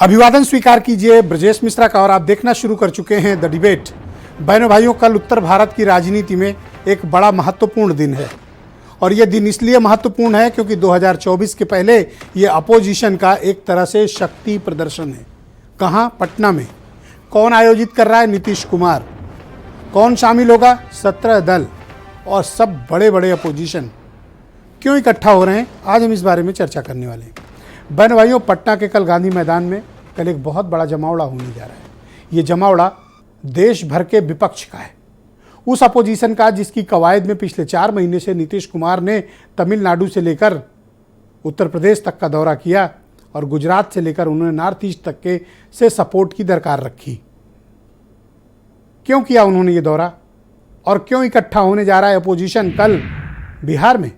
अभिवादन स्वीकार कीजिए ब्रजेश मिश्रा का। और आप देखना शुरू कर चुके हैं द डिबेट। बहनों भाइयों, कल उत्तर भारत की राजनीति में एक बड़ा महत्वपूर्ण दिन है और ये दिन इसलिए महत्वपूर्ण है क्योंकि 2024 के पहले ये अपोजिशन का एक तरह से शक्ति प्रदर्शन है। कहाँ? पटना में। कौन आयोजित कर रहा है? नीतीश कुमार। कौन शामिल होगा? 17 दल और सब बड़े बड़े अपोजिशन क्यों इकट्ठा हो रहे हैं, आज हम इस बारे में चर्चा करने वाले हैं। बहन भाइयों, पटना के कल गांधी मैदान में कल एक बहुत बड़ा जमावड़ा होने जा रहा है। ये जमावड़ा देश भर के विपक्ष का है, उस अपोजिशन का जिसकी कवायद में पिछले 4 महीने से नीतीश कुमार ने तमिलनाडु से लेकर उत्तर प्रदेश तक का दौरा किया और गुजरात से लेकर उन्होंने नॉर्थ ईस्ट तक के से सपोर्ट की दरकार रखी। क्यों किया उन्होंने ये दौरा और क्यों इकट्ठा होने जा रहा है अपोजिशन कल बिहार में?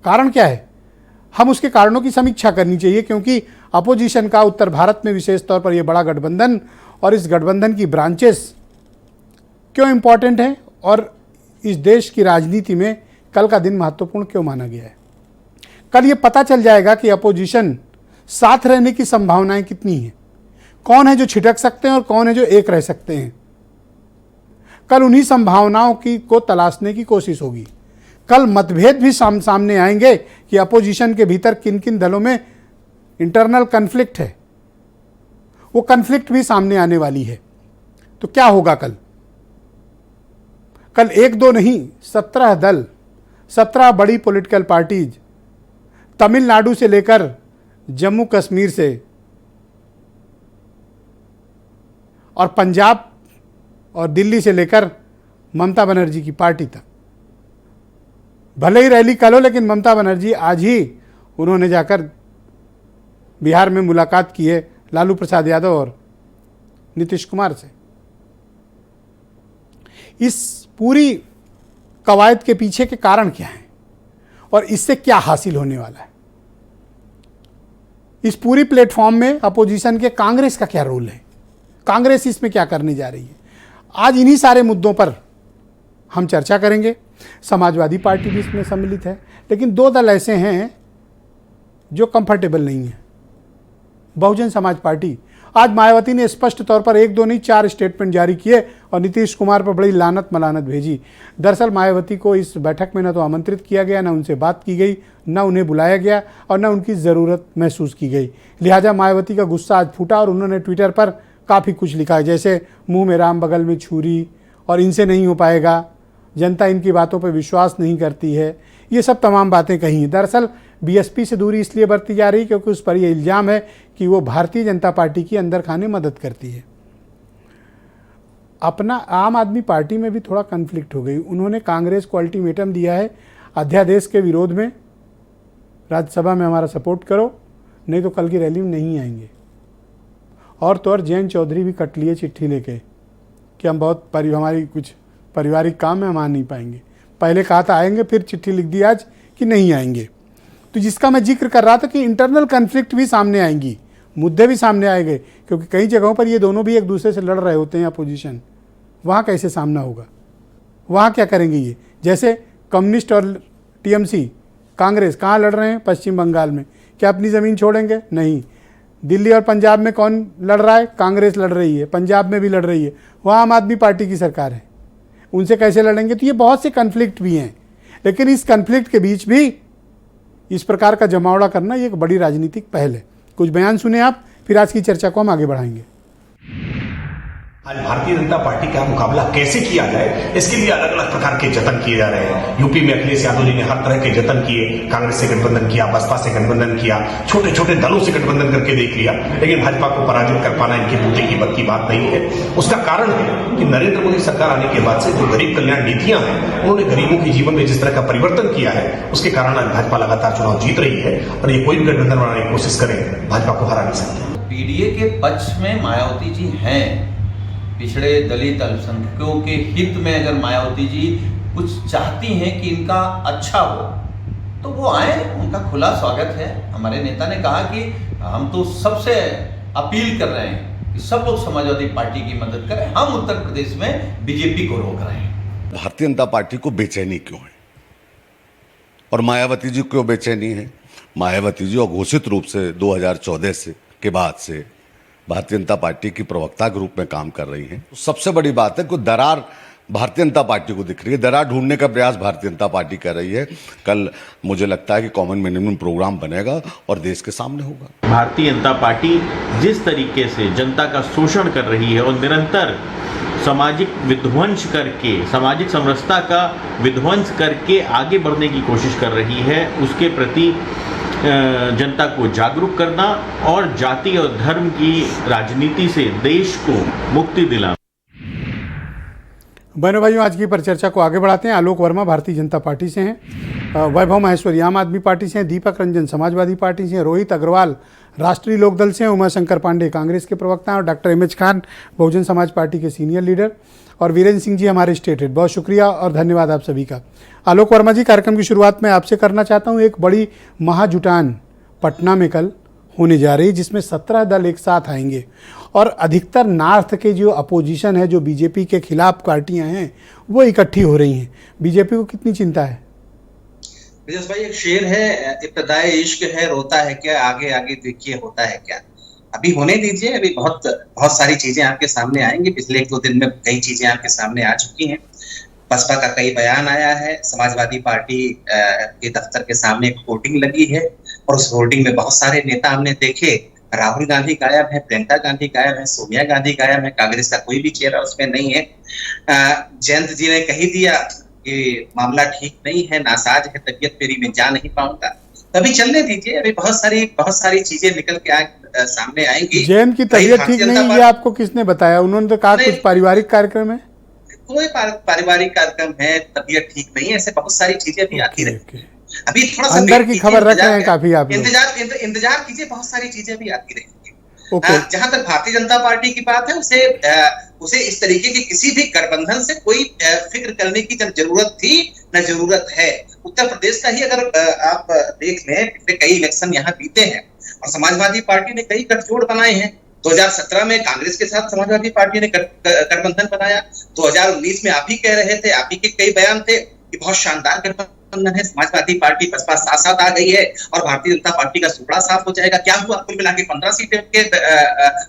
कारण क्या है? हम उसके कारणों की समीक्षा करनी चाहिए क्योंकि अपोजिशन का उत्तर भारत में विशेष तौर पर यह बड़ा गठबंधन और इस गठबंधन की ब्रांचेस क्यों इंपॉर्टेंट हैं और इस देश की राजनीति में कल का दिन महत्वपूर्ण क्यों माना गया है। कल ये पता चल जाएगा कि अपोजिशन साथ रहने की संभावनाएं कितनी हैं, कौन है जो छिटक सकते हैं और कौन है जो एक रह सकते हैं। कल उन्हीं संभावनाओं को तलाशने की कोशिश होगी। कल मतभेद भी सामने आएंगे कि अपोजिशन के भीतर किन किन दलों में इंटरनल कन्फ्लिक्ट है, वो कन्फ्लिक्ट भी सामने आने वाली है। तो क्या होगा कल? कल 1-2 नहीं, 17 दल, 17 बड़ी पॉलिटिकल पार्टीज, तमिलनाडु से लेकर जम्मू कश्मीर से और पंजाब और दिल्ली से लेकर ममता बनर्जी की पार्टी तक। भले ही रैली कल हो, लेकिन ममता बनर्जी आज ही उन्होंने जाकर बिहार में मुलाकात की है लालू प्रसाद यादव और नीतीश कुमार से। इस पूरी कवायद के पीछे के कारण क्या हैं और इससे क्या हासिल होने वाला है? इस पूरी प्लेटफॉर्म में अपोजिशन के कांग्रेस का क्या रोल है, कांग्रेस इसमें क्या करने जा रही है? आज इन्हीं सारे मुद्दों पर हम चर्चा करेंगे। समाजवादी पार्टी भी इसमें सम्मिलित है, लेकिन 2 दल ऐसे हैं जो कंफर्टेबल नहीं है। बहुजन समाज पार्टी, आज मायावती ने स्पष्ट तौर पर 1-2 नहीं 4 स्टेटमेंट जारी किए और नीतीश कुमार पर बड़ी लानत मलानत भेजी। दरअसल मायावती को इस बैठक में न तो आमंत्रित किया गया, न उनसे बात की गई, न उन्हें बुलाया गया और न उनकी ज़रूरत महसूस की गई। लिहाजा मायावती का गुस्सा आज फूटा और उन्होंने ट्विटर पर काफ़ी कुछ लिखा है, जैसे मुंह में राम बगल में छुरी और इनसे नहीं हो पाएगा, जनता इनकी बातों पर विश्वास नहीं करती है, ये सब तमाम बातें कही हैं। दरअसल बीएसपी से दूरी इसलिए बरती जा रही क्योंकि उस पर यह इल्ज़ाम है कि वो भारतीय जनता पार्टी की अंदर खाने मदद करती है। अपना आम आदमी पार्टी में भी थोड़ा कन्फ्लिक्ट हो गई। उन्होंने कांग्रेस को अल्टीमेटम दिया है, अध्यादेश के विरोध में राज्यसभा में हमारा सपोर्ट करो, नहीं तो कल की रैली में नहीं आएंगे। और तो और जयंत चौधरी भी कट लिए चिट्ठी लेके कि हम बहुत हमारी कुछ पारिवारिक काम है, हम आ नहीं पाएंगे। पहले कहा था आएंगे, फिर चिट्ठी लिख दी आज कि नहीं आएंगे। तो जिसका मैं जिक्र कर रहा था कि इंटरनल कन्फ्लिक्ट भी सामने आएंगी, मुद्दे भी सामने आएंगे, क्योंकि कई जगहों पर ये दोनों भी एक दूसरे से लड़ रहे होते हैं अपोजिशन। वहाँ कैसे सामना होगा, वहाँ क्या करेंगे ये? जैसे कम्युनिस्ट और टीएमसी कांग्रेस कहाँ लड़ रहे हैं? पश्चिम बंगाल में। क्या अपनी ज़मीन छोड़ेंगे? नहीं। दिल्ली और पंजाब में कौन लड़ रहा है? कांग्रेस लड़ रही है, पंजाब में भी लड़ रही है, वहाँ आम आदमी पार्टी की सरकार है, उनसे कैसे लड़ेंगे? तो ये बहुत से कन्फ्लिक्ट भी हैं, लेकिन इस कन्फ्लिक्ट के बीच भी इस प्रकार का जमावड़ा करना ये एक बड़ी राजनीतिक पहल है। कुछ बयान सुने आप, फिर आज की चर्चा को हम आगे बढ़ाएंगे। आज भारतीय जनता पार्टी का मुकाबला कैसे किया जाए, इसके लिए अलग अलग प्रकार के जतन किए जा रहे हैं। यूपी में अखिलेश यादव जी ने हर तरह के जतन किए, कांग्रेस से गठबंधन किया, बसपा से गठबंधन किया, छोटे छोटे दलों से गठबंधन करके देख लिया, लेकिन भाजपा को पराजित कर पाना इनके बूते की बात नहीं है। उसका कारण है कि नरेंद्र मोदी सरकार आने के बाद से जो गरीब कल्याण नीतियां हैं, उन्होंने गरीबों के जीवन में जिस तरह का परिवर्तन किया है, उसके कारण आज भाजपा लगातार चुनाव जीत रही है और ये कोई भी गठबंधन बनाने की कोशिश करे, भाजपा को हरा नहीं सकते। पीडीए के पक्ष में मायावती जी हैं। पिछड़े दलित अल्पसंख्यकों के हित में अगर मायावती जी कुछ चाहती हैं कि इनका अच्छा हो तो वो आए, उनका खुला स्वागत है। हमारे नेता ने कहा कि हम तो सबसे अपील कर रहे हैं कि सब लोग समाजवादी पार्टी की मदद करें, हम उत्तर प्रदेश में बीजेपी को रोक रहे हैं। भारतीय जनता पार्टी को बेचैनी क्यों है और मायावती जी क्यों बेचैनी है? मायावती जी अघोषित रूप से 2014 के बाद से भारतीय जनता पार्टी की प्रवक्ता के रूप में काम कर रही हैं। सबसे बड़ी बात है कि दरार भारतीय जनता पार्टी को दिख रही है, दरार ढूंढने का प्रयास भारतीय जनता पार्टी कर रही है। कल मुझे लगता है कि कॉमन मिनिमम प्रोग्राम बनेगा और देश के सामने होगा। भारतीय जनता पार्टी जिस तरीके से जनता का शोषण कर रही है और निरंतर सामाजिक विध्वंस करके, सामाजिक समरसता का विध्वंस करके आगे बढ़ने की कोशिश कर रही है, उसके प्रति जनता को जागरूक करना और जाति और धर्म की राजनीति से देश को मुक्ति दिलाना। बहनों भाइयों, आज की परिचर्चा को आगे बढ़ाते हैं। आलोक वर्मा भारतीय जनता पार्टी से हैं, वैभव माहेश्वरी आम आदमी पार्टी से हैं, दीपक रंजन समाजवादी पार्टी से हैं, रोहित अग्रवाल राष्ट्रीय लोकदल से हैं, उमाशंकर पांडे कांग्रेस के प्रवक्ता हैं और doctor M H Khan Bahujan Samaj party के सीनियर लीडर और वीरेंद्र सिंह जी हमारे स्टेट हेड। बहुत शुक्रिया और धन्यवाद आप सभी का। आलोक वर्मा जी, कार्यक्रम की शुरुआत में आपसे करना चाहता हूँ। एक बड़ी महाजुटान पटना में कल होने जा रही है जिसमें 17 दल एक साथ आएंगे और अधिकतर नॉर्थ के जो अपोजिशन है, जो बीजेपी के खिलाफ पार्टियां हैं, वो इकट्ठी हो रही हैं। बीजेपी को कितनी चिंता है? ब्रजेश भाई, एक शेर है, इब्तदाए इश्क है रोता है क्या, आगे आगे देखिए होता है क्या। अभी होने दीजिए, अभी बहुत सारी चीजें आपके सामने आएंगी। पिछले 1-2 दिन में कई चीजें आपके सामने आ चुकी हैं। बसपा का कई बयान आया है, समाजवादी पार्टी के दफ्तर के सामने एक होर्डिंग लगी है और उस होर्डिंग में बहुत सारे नेता हमने देखे। राहुल गांधी गायब है, प्रियंका गांधी गायब है, सोनिया गांधी गायब है, कांग्रेस का कोई भी चेहरा उसमें नहीं है। जयंत जी ने कही दिया कि मामला ठीक नहीं है, नासाज है तबीयत मेरी, मैं जा नहीं पाऊंगा। तभी चलने दीजिए, अभी बहुत सारी चीजें निकल के सामने आएंगी। जयंत की तबीयत ठीक नहीं, ये आपको किसने बताया? उन्होंने तो कहा कुछ पारिवारिक कार्यक्रम है। कोई पारिवारिक कार्यक्रम है, तबीयत ठीक नहीं है, ऐसे बहुत सारी चीजें भी आती रहती हैं। अभी थोड़ा सा अंदर की खबर रख रहे हैं काफी आप लोग। इंतजार कीजिए, बहुत सारी चीजें भी आती रहेंगी। जहां तक भारतीय जनता पार्टी की बात है, उसे इस तरीके के किसी भी गठबंधन से कोई फिक्र करने की न जरूरत थी न जरूरत है। उत्तर प्रदेश का ही अगर आप देख लें, पिछले कई इलेक्शन यहाँ बीते हैं और समाजवादी पार्टी ने कई गठजोड़ बनाए हैं। 2017 में कांग्रेस के साथ समाजवादी पार्टी ने गठबंधन बनाया। 2019 में आप ही कह रहे थे, आप ही के कई बयान थे कि बहुत शानदार गठबंधन है, समाजवादी पार्टी बसपा साथ साथ आ गई है और भारतीय जनता पार्टी का सुपड़ा साफ हो जाएगा। क्या हुआ? कुल मिला के 15 सीटें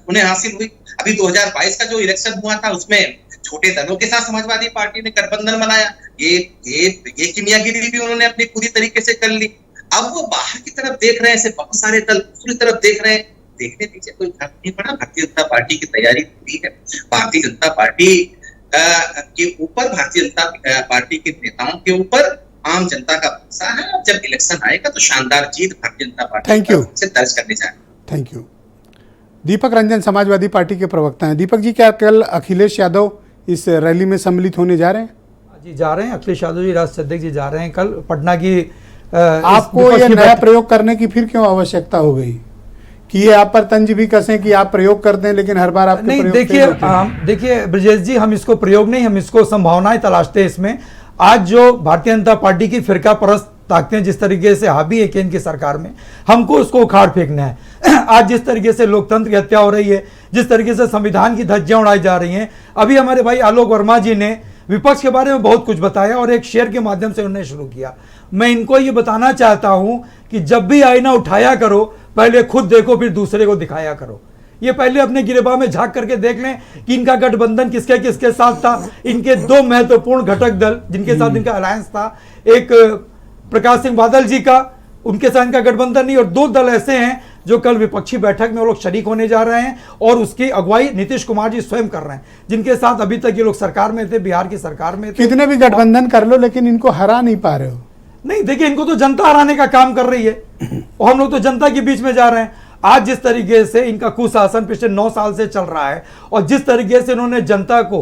उन्हें हासिल हुई। अभी 2022 का जो इलेक्शन हुआ था उसमें छोटे दलों के साथ समाजवादी पार्टी ने गठबंधन बनाया। ये किमियागिरी भी उन्होंने अपनी पूरी तरीके से कर ली। अब वो बाहर की तरफ देख रहे हैं, ऐसे बहुत सारे दल पूरी तरफ देख रहे हैं। देखने दीजिए, कोई फर्क नहीं पड़ा। भारतीय जनता पार्टी की तैयारी पूरी है। भारतीय जनता पार्टी के ऊपर, भारतीय जनता पार्टी के नेताओं के ऊपर आम जनता का भरोसा है। जब इलेक्शन आएगा तो शानदार जीत भारतीय जनता पार्टी से दर्ज करने जाएगी। Thank you. Deepak Ranjan Samajwadi party के प्रवक्ता हैं। दीपक जी, क्या कल अखिलेश यादव इस रैली में सम्मिलित होने जा रहे हैं? जी जा रहे हैं। अखिलेश यादव जी राष्ट्रीय अध्यक्ष जी जा रहे हैं कल पटना की। आपको ये नया प्रयोग करने की फिर क्यों आवश्यकता हो गई कि ये आप पर तंज भी कसें कि आप प्रयोग करते हैं लेकिन हर बार आपके नहीं? प्रयोग देखिए ब्रजेश जी, हम इसको प्रयोग नहीं, हम इसको संभावनाएं तलाशते हैं इसमें। आज जो भारतीय जनता पार्टी की फिरका परस्त ताकतें जिस तरीके से हावी है केंद्र की सरकार में, हमको उसको उखाड़ फेंकना है। आज जिस तरीके से लोकतंत्र की हत्या हो रही है, जिस तरीके से संविधान की धज्जियां उड़ाई जा रही हैं, अभी हमारे भाई आलोक वर्मा जी ने विपक्ष के बारे में बहुत कुछ बताया और एक शेर के माध्यम से उन्होंने शुरू किया। मैं इनको ये बताना चाहता हूं कि जब भी आईना उठाया करो, पहले खुद देखो फिर दूसरे को दिखाया करो। ये पहले अपने गिरेबान में झांक करके देख लें कि इनका गठबंधन किसके किसके साथ था। इनके 2 महत्वपूर्ण घटक दल जिनके साथ इनका अलायंस था, एक प्रकाश सिंह बादल जी का, उनके साथ इनका गठबंधन नहीं, और 2 दल ऐसे हैं जो कल विपक्षी बैठक में वो लोग शरीक होने जा रहे हैं और उसकी अगुवाई नीतीश कुमार जी स्वयं कर रहे हैं, जिनके साथ अभी तक ये लोग सरकार में थे, बिहार की सरकार में थे। कितने भी गठबंधन कर लो लेकिन इनको हरा नहीं पा रहे हो। नहीं, देखिए, इनको तो जनता हराने का काम कर रही है और हम लोग तो जनता के बीच में जा रहे हैं। आज जिस तरीके से इनका कुशासन पिछले 9 साल से चल रहा है और जिस तरीके से इन्होंने जनता को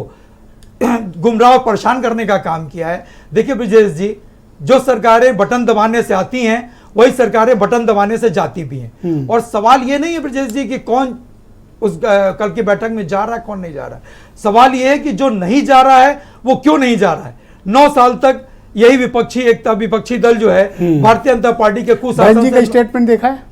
गुमराह और परेशान करने का काम किया है, देखिए ब्रजेश जी, जो सरकारें बटन दबाने से आती हैं वही सरकारें बटन दबाने से जाती भी हैं। और सवाल ये नहीं है ब्रजेश जी कि कौन उस कल की बैठक में जा रहा है, कौन नहीं जा रहा है। सवाल ये है कि जो नहीं जा रहा है वो क्यों नहीं जा रहा है। 9 साल तक यही विपक्षी दल जो है भारतीय जनता पार्टी के कुशासन का स्टेटमेंट देखा है?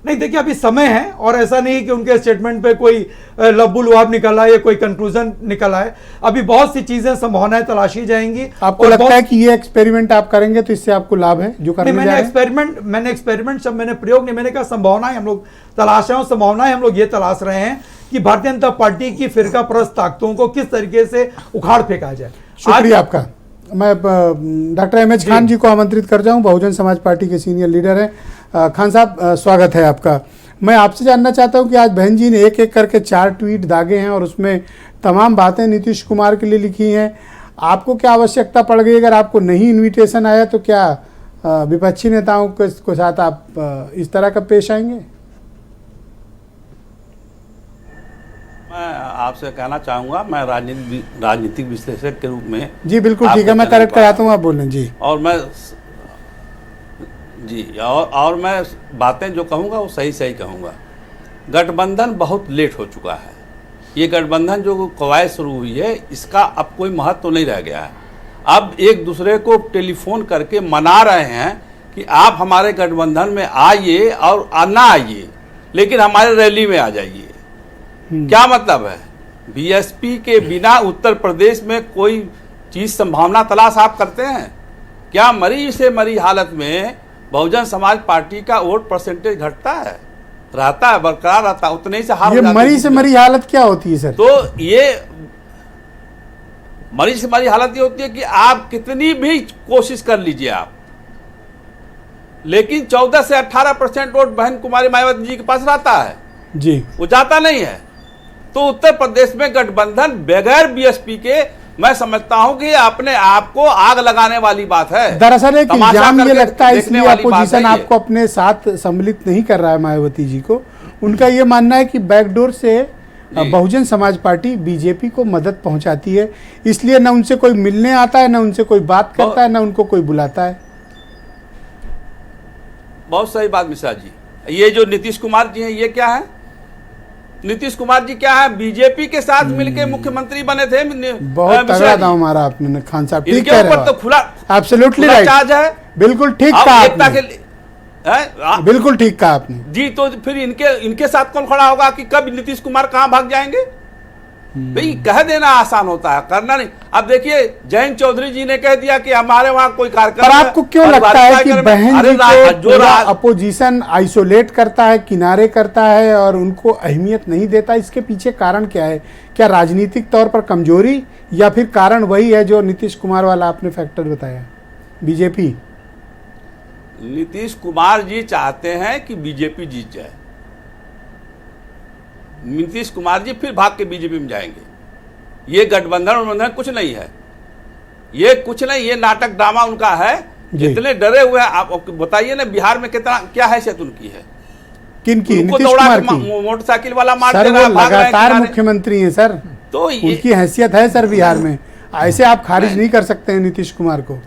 नहीं, देखिए अभी समय है और ऐसा नहीं कि उनके स्टेटमेंट पे कोई लब्बु लुआब निकला है या कोई कंक्लूजन निकला है। अभी बहुत सी चीजें संभावनाएं तलाशी जाएंगी। आपको लगता है कि ये एक्सपेरिमेंट आप करेंगे तो इससे आपको लाभ है जो करने जा रहे हैं? मैंने एक्सपेरिमेंट सब मैंने प्रयोग नहीं, मैंने कहा संभावनाएं हम लोग तलाश रहे हैं। संभावनाएं हम लोग ये तलाश रहे हैं कि भारतीय जनता पार्टी की फिरका परस्त ताकतों को किस तरीके से उखाड़ फेंका जाए। शुक्रिया आपका। मैं डॉक्टर एम एच खान जी को आमंत्रित कर जाऊं, बहुजन समाज पार्टी के सीनियर लीडर हैं। खान साहब, स्वागत है आपका। मैं आपसे जानना चाहता हूं कि आज बहन जी ने एक एक करके 4 ट्वीट दागे हैं और उसमें तमाम बातें नीतीश कुमार के लिए लिखी हैं। आपको क्या आवश्यकता पड़ गई? अगर आपको नहीं इन्विटेशन आया तो क्या विपक्षी नेताओं के साथ आप इस तरह का पेश आएंगे? मैं आपसे कहना चाहूँगा, मैं राजनीतिक विश्लेषक के रूप में। जी बिल्कुल ठीक है, मैं करेक्ट कराता हूँ, आप बोलें जी। और मैं बातें जो कहूँगा वो सही सही कहूँगा। गठबंधन बहुत लेट हो चुका है। ये गठबंधन जो कवायद शुरू हुई है इसका अब कोई महत्व तो नहीं रह गया है। अब एक दूसरे को टेलीफोन करके मना रहे हैं कि आप हमारे गठबंधन में आइए और ना आइए, लेकिन हमारे रैली में आ जाइए। क्या मतलब है? बीएसपी के बिना उत्तर प्रदेश में कोई चीज संभावना तलाश आप करते हैं क्या? मरी से मरी हालत में बहुजन समाज पार्टी का वोट परसेंटेज घटता है, रहता है, बरकरार रहता है, उतने ही से हार। ये मरी से मरी हालत क्या होती है सर? तो ये मरी से मरी हालत ये होती है कि आप कितनी भी कोशिश कर लीजिए आप, लेकिन 14 से 18% वोट बहन कुमारी मायावती जी के पास रहता है जी, वो जाता नहीं है। तो उत्तर प्रदेश में गठबंधन बगैर बीएसपी के, मैं समझता हूं कि अपने आप को आग लगाने वाली बात है। दरअसल एक इल्जाम ये लगता है, इसलिए अपोजिशन है आपको अपने साथ सम्मिलित नहीं कर रहा है मायावती जी को। उनका ये मानना है कि बैकडोर से बहुजन समाज पार्टी बीजेपी को मदद पहुंचाती है, इसलिए न उनसे कोई मिलने आता है, न उनसे कोई बात करता है, न उनको कोई बुलाता है। बहुत सही बात मिश्रा जी। ये जो नीतीश कुमार जी हैं, ये क्या है? नीतीश कुमार जी क्या है? बीजेपी के साथ मिलकर मुख्यमंत्री बने थे। बहुत तगड़ा दांव मारा आपने खान साहब, ठीक कह रहे हो। तो खुला एब्सोल्युटली राइट है, बिल्कुल ठीक कहा आपने, बिल्कुल ठीक कहा आपने जी। तो फिर इनके साथ कौन खड़ा होगा कि कब नीतीश कुमार कहां भाग जाएंगे? भाई कह देना आसान होता है, करना नहीं। अब देखिए जयंत चौधरी जी ने कह दिया कि हमारे वहां कोई कार्यक्रम। पर आपको क्यों लगता है कि बहन जी को जो अपोजिशन आइसोलेट करता है, किनारे करता है और उनको अहमियत नहीं देता? इसके पीछे कारण क्या है? क्या राजनीतिक तौर पर कमजोरी, या फिर कारण वही है जो नीतीश कुमार वाला आपने फैक्टर बताया, बीजेपी? नीतीश कुमार जी चाहते हैं कि बीजेपी जीत जाए। नीतीश कुमार जी फिर भाग के बीजेपी में जाएंगे। ये गठबंधन कुछ नहीं है, ये कुछ नहीं, ये नाटक ड्रामा उनका है। जितने डरे हुए हैं, आप बताइए ना बिहार में कितना क्या हैसियत उनकी है? किनकी? नीतीश कुमार की? मोटरसाइकिल वाला मार सर, वो लगातार मुख्यमंत्री हैं सर, तो उनकी हैसियत है सर बिहार में। ऐसे आप खारिज नहीं कर सकते हैं नीतीश कुमार को।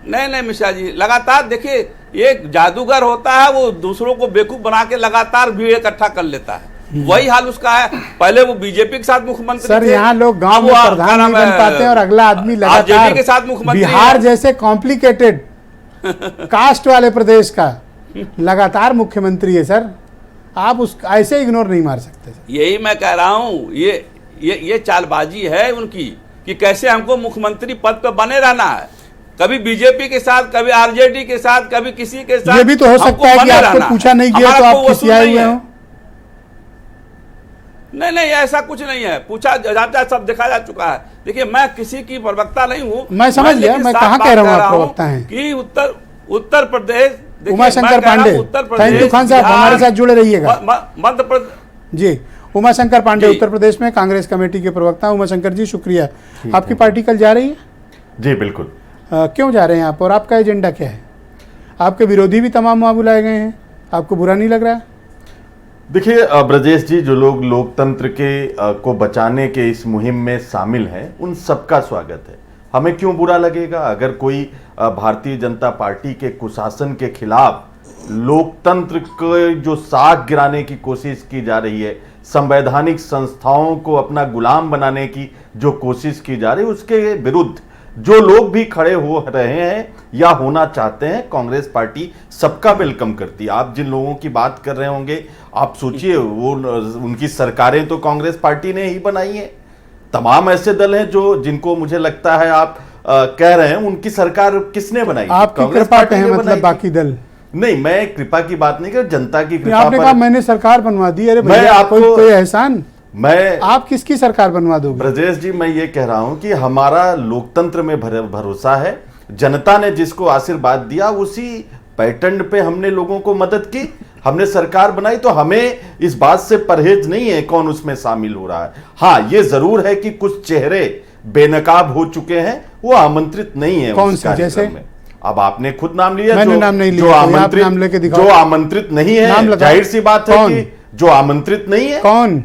नहीं मिश्रा जी, लगातार देखिए, एक जादूगर होता है, वो दूसरों को बेवकूफ बना के लगातार भीड़ इकट्ठा कर लेता है। वही हाल उसका है। पहले वो बीजेपी के साथ मुख्यमंत्री सर, यहाँ लोग गांव में प्रधान नहीं बन पाते और अगला आदमी लगातार के साथ मुख्यमंत्री। बिहार जैसे कॉम्प्लिकेटेड कास्ट वाले प्रदेश का लगातार मुख्यमंत्री है सर, आप उस ऐसे इग्नोर नहीं मार सकते सर। यही मैं कह रहा हूँ, ये चालबाजी है उनकी कि कैसे हमको मुख्यमंत्री पद पर बने रहना है, कभी बीजेपी के साथ, कभी आरजेडी के साथ, कभी किसी के साथ। ये भी तो हो सकता है कि आपको पूछा नहीं गया तो आप खिसियाए हुए हो। नहीं, ऐसा कुछ नहीं है, पूछा जाता, सब देखा जा चुका है। देखिए, मैं किसी की प्रवक्ता नहीं हूँ, मैं समझ गया, मैं कहाँ कह रहा हूँ आप प्रवक्ता हैं कि उत्तर प्रदेश। उमाशंकर पांडे, थैंक यू खान साहब, हमारे साथ जुड़े रहिएगा। मध्य प्रदेश जी, उमाशंकर पांडे उत्तर प्रदेश में कांग्रेस कमेटी के प्रवक्ता। उमाशंकर जी शुक्रिया। आपकी पार्टी कल जा रही है? जी बिल्कुल। क्यों जा रहे हैं आप, और आपका एजेंडा क्या है? आपके विरोधी भी तमाम वहाँ बुलाए गए हैं, आपको बुरा नहीं लग रहा है? देखिए ब्रजेश जी, जो लोग लोकतंत्र के को बचाने के इस मुहिम में शामिल हैं, उन सबका स्वागत है। हमें क्यों बुरा लगेगा अगर कोई भारतीय जनता पार्टी के कुशासन के खिलाफ लोकतंत्र को जो साख गिराने की कोशिश की जा रही है, संवैधानिक संस्थाओं को अपना गुलाम बनाने की जो कोशिश की जा रही है, उसके विरुद्ध जो लोग भी खड़े हो रहे हैं या होना चाहते हैं, कांग्रेस पार्टी सबका वेलकम करती है। आप जिन लोगों की बात कर रहे होंगे, आप सोचिए, वो उनकी सरकारें तो कांग्रेस पार्टी ने ही बनाई है। तमाम ऐसे दल हैं जो जिनको मुझे लगता है आप कह रहे हैं उनकी सरकार किसने बनाई? आपकी कृपा पे है, मतलब बाकी दल नहीं। मैं कृपा की बात नहीं कर, जनता की कृपा। आपने कहा मैंने सरकार बनवा दी, अरे भैया आपको कोई एहसान? मैं आप किसकी सरकार बनवा दोगे? ब्रजेश जी, मैं ये कह रहा हूं कि हमारा लोकतंत्र में भरोसा है। जनता ने जिसको आशीर्वाद दिया उसी पैटर्न पे हमने लोगों को मदद की, हमने सरकार बनाई। तो हमें इस बात से परहेज नहीं है कौन उसमें शामिल हो रहा है। हाँ, ये जरूर है कि कुछ चेहरे बेनकाब हो चुके हैं, वो आमंत्रित नहीं है। कौन से? जैसे अब आपने खुद नाम लिया, मैंने नाम नहीं लिया, जो आमंत्रित नहीं है, जाहिर सी बात है कि जो आमंत्रित नहीं है कौन?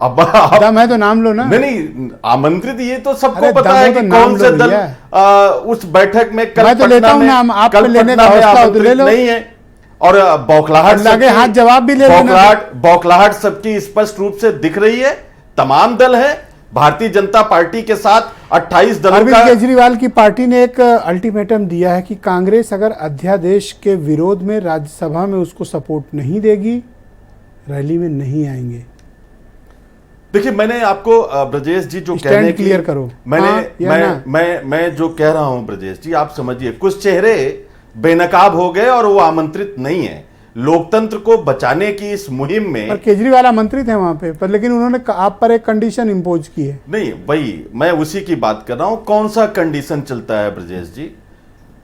अब दम है तो नाम लो ना। नहीं, आमंत्रित ये तो सबको पता है कि कौन से दल उस बैठक में कल तो लेता हूं नाम, आप लेने का हौसला हो तो ले लो। नहीं है। और बौखलाहट लगे हाथ जवाब भी ले लेना। बौखलाहट सबकी स्पष्ट रूप से दिख रही है। तमाम दल है भारतीय जनता पार्टी के साथ 28 दलों अरविंद का। केजरीवाल की पार्टी ने एक अल्टीमेटम दिया है कि कांग्रेस अगर अध्यादेश के विरोध में राज्यसभा में उसको सपोर्ट नहीं देगी, रैली में नहीं आएंगे। देखिए, मैंने आपको ब्रजेश जी जो कहने की क्लियर करो, मैं जो कह रहा हूं ब्रजेश जी, आप समझिए, कुछ चेहरे बेनकाब हो गए और वो आमंत्रित नहीं है। लोकतंत्र को बचाने की इस मुहिम में पर केजरीवाल आमंत्रित है वहां पे, पर लेकिन उन्होंने आप पर एक कंडीशन इंपोज की है। नहीं, वही मैं उसी की बात कर रहा हूं। कौन सा कंडीशन चलता है ब्रजेश जी?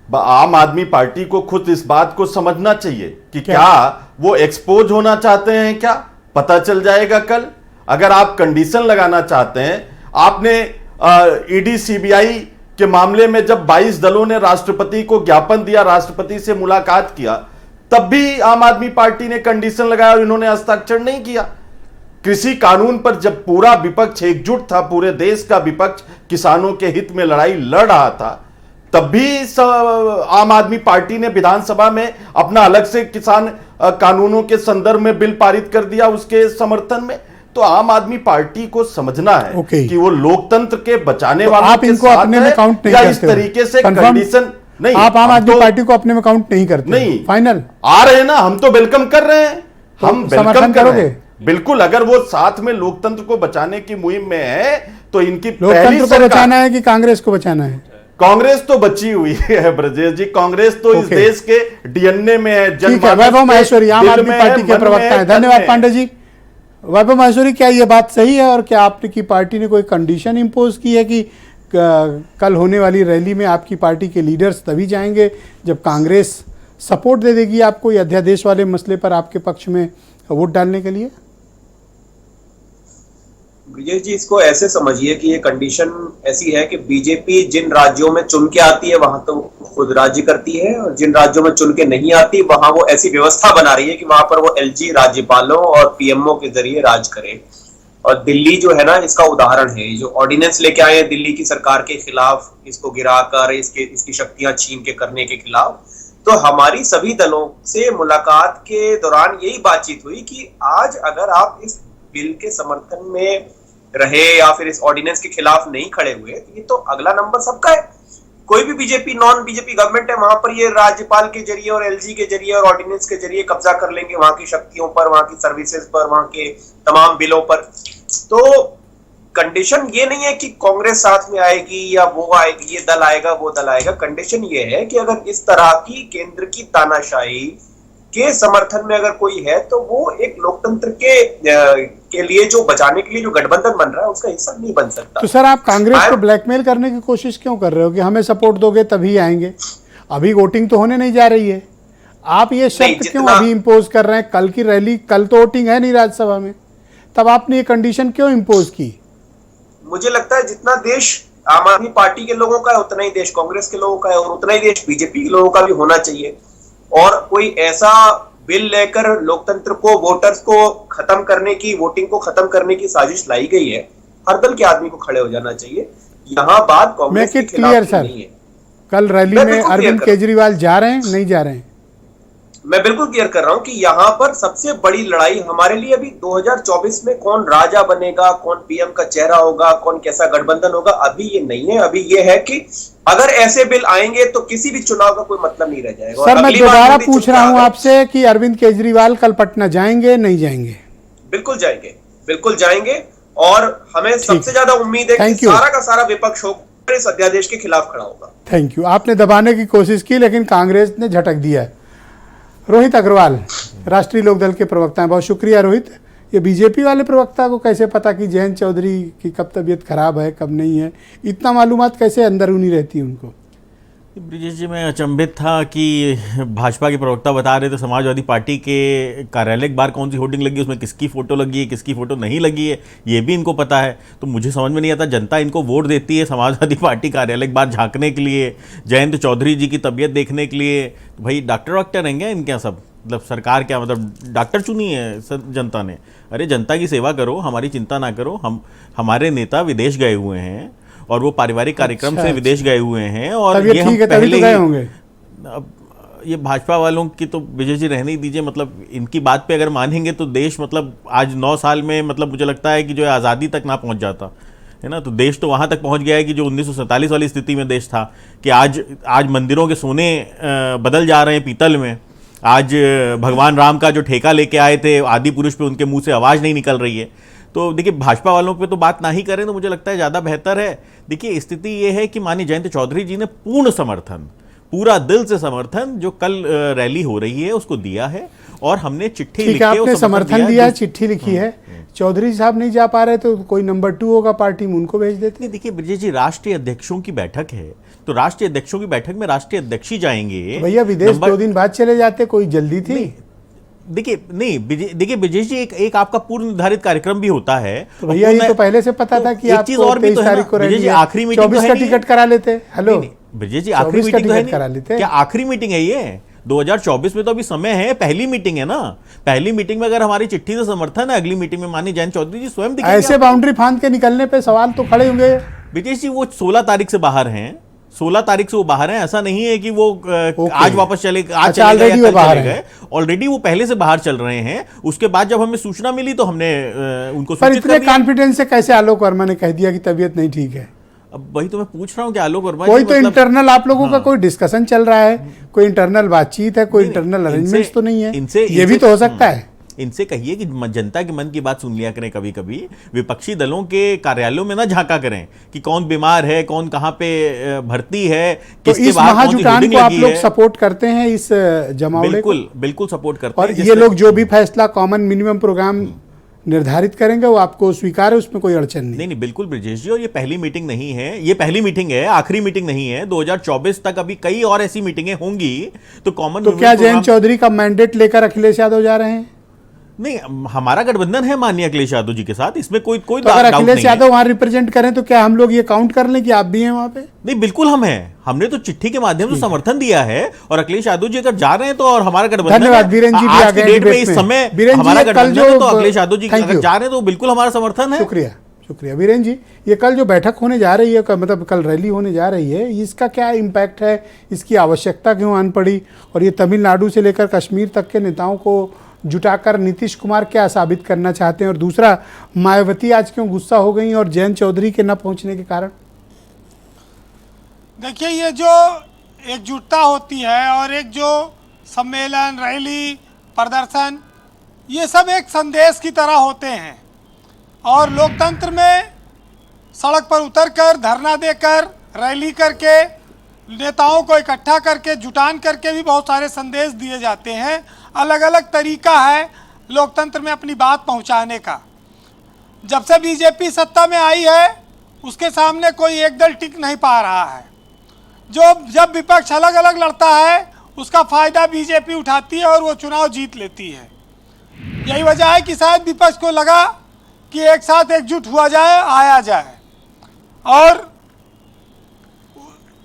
आम आदमी पार्टी को खुद इस बात को समझना चाहिए कि क्या वो एक्सपोज होना चाहते हैं। क्या पता चल जाएगा कल। अगर आप कंडीशन लगाना चाहते हैं, आपने ईडी सीबीआई के मामले में जब 22 दलों ने राष्ट्रपति को ज्ञापन दिया, राष्ट्रपति से मुलाकात किया, तब भी आम आदमी पार्टी ने कंडीशन लगाया और इन्होंने हस्ताक्षर नहीं किया। कृषि कानून पर जब पूरा विपक्ष एकजुट था, पूरे देश का विपक्ष किसानों के हित में लड़ाई लड़ रहा था, तब भी आम आदमी पार्टी ने विधानसभा में अपना अलग से किसान कानूनों के संदर्भ में बिल पारित कर दिया उसके समर्थन में। तो आम आदमी पार्टी को समझना है कि वो लोकतंत्र के बचाने वालों आप इनको अपने में काउंट नहीं करते, इस तरीके से कंडीशन नहीं। आप आम आदमी पार्टी को अपने में काउंट नहीं करते? नहीं, फाइनल आ रहे हैं ना, हम तो वेलकम कर रहे हैं। हम समर्थन करोगे? बिल्कुल। अगर वो साथ में लोकतंत्र को बचाने की मुहिम में है तो इनकी लोकतंत्र को बचाना है कि कांग्रेस को बचाना है? कांग्रेस तो बची हुई है ब्रजेश जी। कांग्रेस तो इस देश के डीएनए में है। ठीक है, वैभव माहेश्वरी आम आदमी पार्टी के प्रवक्ता है। धन्यवाद पांडे जी। वैभव माहेश्वरी, क्या ये बात सही है और क्या आपकी पार्टी ने कोई कंडीशन इंपोज की है कि कल होने वाली रैली में आपकी पार्टी के लीडर्स तभी जाएंगे जब कांग्रेस सपोर्ट दे देगी आपको ये अध्यादेश वाले मसले पर आपके पक्ष में वोट डालने के लिए? ब्रिजेश जी, इसको ऐसे समझिए कि ये कंडीशन ऐसी है कि बीजेपी जिन राज्यों में चुन के आती है वहां तो खुद राज्य करती है, और जिन राज्यों में चुन के नहीं आती वहां वो ऐसी व्यवस्था बना रही है कि वहां पर वो एलजी राज्यपालों और पीएमओ के जरिए राज करे। और दिल्ली जो है ना, इसका उदाहरण है। जो ऑर्डिनेंस लेके आए हैं दिल्ली की सरकार के खिलाफ, इसको गिराकर इसकी शक्तियां छीन के करने के खिलाफ, तो हमारी सभी दलों से मुलाकात के दौरान यही बातचीत हुई कि आज अगर आप इस बिल के समर्थन में रहे या फिर इस ऑर्डिनेंस के खिलाफ नहीं खड़े हुए, तो ये तो अगला नंबर सबका है। कोई भी बीजेपी नॉन बीजेपी गवर्नमेंट है, वहां पर ये राज्यपाल के जरिए और एलजी के जरिए और ऑर्डिनेंस के जरिए कब्जा कर लेंगे वहां की शक्तियों पर, वहां की सर्विसेज पर, वहां के तमाम बिलों पर। तो कंडीशन ये नहीं है कि कांग्रेस साथ में आएगी या वो आएगी, ये दल आएगा वो दल आएगा। कंडीशन ये है कि अगर इस तरह की केंद्र की तानाशाही के समर्थन में अगर कोई है तो वो एक लोकतंत्र के लिए जो बचाने के लिए जो गठबंधन बन रहा है उसका हिस्सा नहीं बन सकता। तो सर, आप कांग्रेस को ब्लैकमेल करने की कोशिश क्यों कर रहे हो कि हमें सपोर्ट दोगे तभी आएंगे? अभी वोटिंग तो होने नहीं जा रही है, आप ये शर्त क्यों अभी इंपोज कर रहे हैं? कल की रैली, कल तो वोटिंग है नहीं राज्यसभा में, तब आपने ये कंडीशन क्यों इंपोज की? मुझे लगता है जितना देश आम आदमी पार्टी के लोगों का है उतना ही देश कांग्रेस के लोगों का है, और उतना ही देश बीजेपी के लोगों का भी होना चाहिए। और कोई ऐसा बिल लेकर लोकतंत्र को, वोटर्स को खत्म करने की, वोटिंग को खत्म करने की साजिश लाई गई है, हर दल के आदमी को खड़े हो जाना चाहिए। यहाँ बात कांग्रेस के खिलाफ नहीं है। कल रैली में अरविंद केजरीवाल जा रहे हैं, नहीं जा रहे हैं? मैं बिल्कुल क्लियर कर रहा हूं कि यहाँ पर सबसे बड़ी लड़ाई हमारे लिए अभी 2024 में कौन राजा बनेगा, कौन पीएम का चेहरा होगा, कौन कैसा गठबंधन होगा, अभी ये नहीं है। अभी ये है कि अगर ऐसे बिल आएंगे तो किसी भी चुनाव का कोई मतलब नहीं रह जाएगा। सर, मैं दोबारा पूछ रहा हूं आपसे कि अरविंद केजरीवाल कल पटना जाएंगे, नहीं जाएंगे? बिल्कुल जाएंगे, बिल्कुल जाएंगे। और हमें सबसे ज्यादा उम्मीद है कि सारा का सारा विपक्ष होकर इस अध्यादेश के खिलाफ खड़ा होगा। Thank you. आपने दबाने की कोशिश की लेकिन कांग्रेस ने झटक दिया है। रोहित अग्रवाल, राष्ट्रीय लोकदल के प्रवक्ता हैं, बहुत शुक्रिया रोहित। ये बीजेपी वाले प्रवक्ता को कैसे पता कि जयंत चौधरी की कब तबीयत खराब है, कब नहीं है? इतना मालूमात कैसे अंदरूनी रहती है उनको? ब्रिजेश जी, मैं अचंभित था कि भाजपा के प्रवक्ता बता रहे थे समाजवादी पार्टी के कार्यालय के बाहर कौन सी होर्डिंग लगी है, उसमें किसकी फोटो लगी है, किसकी फोटो नहीं लगी है, ये भी इनको पता है। तो मुझे समझ में नहीं आता, जनता इनको वोट देती है समाजवादी पार्टी कार्यालय के बाहर झांकने के लिए, जयंत चौधरी जी की तबीयत देखने के लिए। तो भाई डॉक्टर हैं क्या इनके यहाँ सब? मतलब सरकार क्या, मतलब डॉक्टर चुनी है जनता ने? अरे जनता की सेवा करो, हमारी चिंता ना करो। हमारे नेता विदेश गए हुए हैं और वो पारिवारिक कार्यक्रम से विदेश गए हुए हैं, और ये हम पहले ही होंगे। अब ये भाजपा वालों की तो विजय जी रहने ही दीजिए। मतलब इनकी बात पे अगर मानेंगे तो देश, मतलब आज 9 साल में, मतलब मुझे लगता है कि जो है आज़ादी तक ना पहुंच जाता है ना। तो देश तो वहां तक पहुंच गया है कि जो 1947 वाली स्थिति में देश था, कि आज मंदिरों के सोने बदल जा रहे हैं पीतल में। आज भगवान राम का जो ठेका लेके आए थे आदि पुरुष पे, उनके मुंह से आवाज़ नहीं निकल रही है। तो देखिए, भाजपा वालों पे तो बात ना ही करें तो मुझे लगता है ज़्यादा बेहतर है। देखिए, स्थिति ये है कि माननीय जयंत चौधरी जी ने पूर्ण समर्थन, पूरा दिल से समर्थन जो कल रैली हो रही है उसको दिया है, और हमने चिट्ठी लिख के आपने समर्थन दिया है, चिट्ठी लिखी है। चौधरी साहब नहीं जा पा रहे तो कोई नंबर 2 होगा पार्टी में, उनको भेज देते। देखिए ब्रिजेश जी, राष्ट्रीय अध्यक्षों की बैठक है, तो राष्ट्रीय अध्यक्षों की बैठक में राष्ट्रीय अध्यक्ष ही जाएंगे। भैया विदेश 2 दिन बाद चले जाते, कोई जल्दी थी? देखिए ब्रिजेश जी, एक आपका पूर्व निर्धारित कार्यक्रम भी होता है। तो भैया ये तो पहले से पता था कि आप 23 तारीख को रैली है, आखिरी मीटिंग 24 का टिकट करा लेते। हेलो ब्रिजेश जी, आखिरी मीटिंग तो करा लेते। क्या आखिरी मीटिंग है ये? 2024 में तो अभी समय है, पहली मीटिंग है ना। पहली मीटिंग में अगर हमारी चिट्ठी से समर्थन है, अगली मीटिंग में माननीय जयंत चौधरी जी स्वयं दिखेंगे। ऐसे बाउंड्री फांद के निकलने पे सवाल तो खड़े होंगे। ब्रिजेश जी, वो 16 तारीख से बाहर हैं, 16 तारीख से वो बाहर हैं। ऐसा नहीं है कि वो आज वापस चले, आज ऑलरेडी वो बाहर गए, ऑलरेडी वो पहले से बाहर चल रहे हैं। उसके बाद जब हमें सूचना मिली तो हमने उनको पर इतने कॉन्फिडेंस से कैसे आलोक वर्मा ने कह दिया कि तबीयत नहीं ठीक है? अब वही तो मैं पूछ रहा हूँ कि आलोक वर्मा कोई तो इंटरनल आप लोगों का कोई डिस्कशन चल रहा है, कोई इंटरनल बातचीत है, कोई इंटरनल अरेंजमेंट्स तो नहीं है? ये भी तो हो सकता है। इनसे कहिए कि जनता के मन की बात सुन लिया करें। कभी कभी विपक्षी दलों के कार्यालयों में ना झांका करें कि कौन बीमार है, कौन कहाँ पे भर्ती है, तो इस महाजुटान को आप लोग सपोर्ट करते हैं, इस जमावड़े को? बिल्कुल सपोर्ट करते हैं। और ये लोग जो भी फैसला कॉमन मिनिमम प्रोग्राम निर्धारित करेंगे वो आपको स्वीकार है, उसमें कोई अड़चन नहीं? नहीं, बिल्कुल ब्रिजेश जी, और ये पहली मीटिंग नहीं है, ये पहली मीटिंग है, आखिरी मीटिंग नहीं है। 2024 तक अभी कई और ऐसी मीटिंगें होंगी। तो कॉमन, तो क्या जयंत चौधरी का मैंडेट लेकर अखिलेश यादव जा रहे हैं? नहीं, हमारा गठबंधन है माननीय अखिलेश यादव जी के साथ, इसमें कोई तो अगर अखिलेश यादव वहां रिप्रेजेंट करें तो क्या हम लोग ये काउंट कर लें कि आप भी हैं वहां पे? नहीं, बिल्कुल हम हैं। हमने तो चिट्ठी के माध्यम से समर्थन दिया है, और अखिलेश यादव जी अगर जा रहे हैं तो, और हमारा गठबंधन, धन्यवाद वीरेंद्र जी, आज की डेट में इस समय हमारा गठबंधन है, तो अखिलेश यादव जी अगर जा रहे हैं तो बिल्कुल हमारा समर्थन है। शुक्रिया वीरेंद्र जी। ये कल जो बैठक होने जा रही है, मतलब कल रैली होने जा रही है, इसका क्या इम्पैक्ट है, इसकी आवश्यकता क्यों आन पड़ी, और ये तमिलनाडु से लेकर कश्मीर तक के नेताओं को जुटाकर नीतीश कुमार क्या साबित करना चाहते हैं? और दूसरा, मायावती आज क्यों गुस्सा हो गई और जयंत चौधरी के न पहुंचने के कारण? देखिए, ये जो एकजुटता होती है और एक जो सम्मेलन, रैली, प्रदर्शन, ये सब एक संदेश की तरह होते हैं। और लोकतंत्र में सड़क पर उतरकर, धरना देकर, रैली करके, नेताओं को इकट्ठा करके, जुटान करके भी बहुत सारे संदेश दिए जाते हैं। अलग अलग तरीका है लोकतंत्र में अपनी बात पहुंचाने का। जब से बीजेपी सत्ता में आई है, उसके सामने कोई एक दल टिक नहीं पा रहा है। जब विपक्ष अलग अलग लड़ता है, उसका फायदा बीजेपी उठाती है और वो चुनाव जीत लेती है। यही वजह है कि शायद विपक्ष को लगा कि एक साथ एकजुट हुआ जाए, आया जाए, और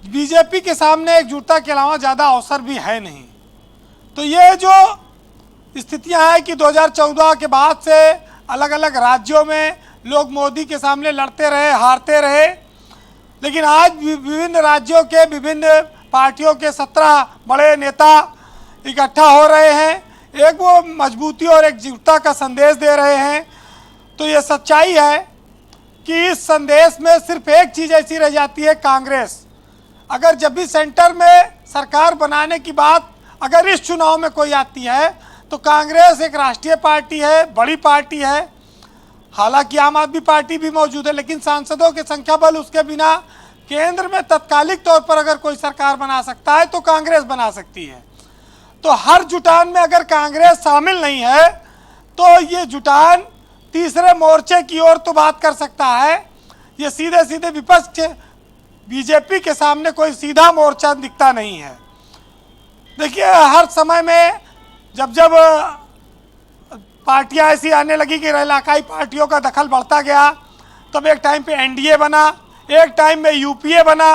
बीजेपी के सामने एकजुटता के अलावा ज़्यादा अवसर भी है नहीं। तो ये जो स्थितियां हैं कि 2014 के बाद से अलग अलग राज्यों में लोग मोदी के सामने लड़ते रहे, हारते रहे, लेकिन आज विभिन्न राज्यों के विभिन्न पार्टियों के 17 बड़े नेता इकट्ठा हो रहे हैं, एक वो मजबूती और एकजुटता का संदेश दे रहे हैं। तो ये सच्चाई है कि इस संदेश में सिर्फ एक चीज़ ऐसी रह जाती है, कांग्रेस अगर जब भी सेंटर में सरकार बनाने की बात अगर इस चुनाव में कोई आती है तो कांग्रेस एक राष्ट्रीय पार्टी है, बड़ी पार्टी है। हालांकि आम आदमी पार्टी भी मौजूद है, लेकिन सांसदों के संख्या बल उसके बिना केंद्र में तत्कालिक तौर पर अगर कोई सरकार बना सकता है तो कांग्रेस बना सकती है। तो हर जुटान में अगर कांग्रेस शामिल नहीं है तो ये जुटान तीसरे मोर्चे की ओर तो बात कर सकता है। ये सीधे सीधे विपक्ष बीजेपी के सामने कोई सीधा मोर्चा दिखता नहीं है। देखिए, हर समय में जब जब पार्टियां ऐसी आने लगी कि इलाकाई पार्टियों का दखल बढ़ता गया, तब एक टाइम पे एनडीए बना, एक टाइम में यूपीए बना,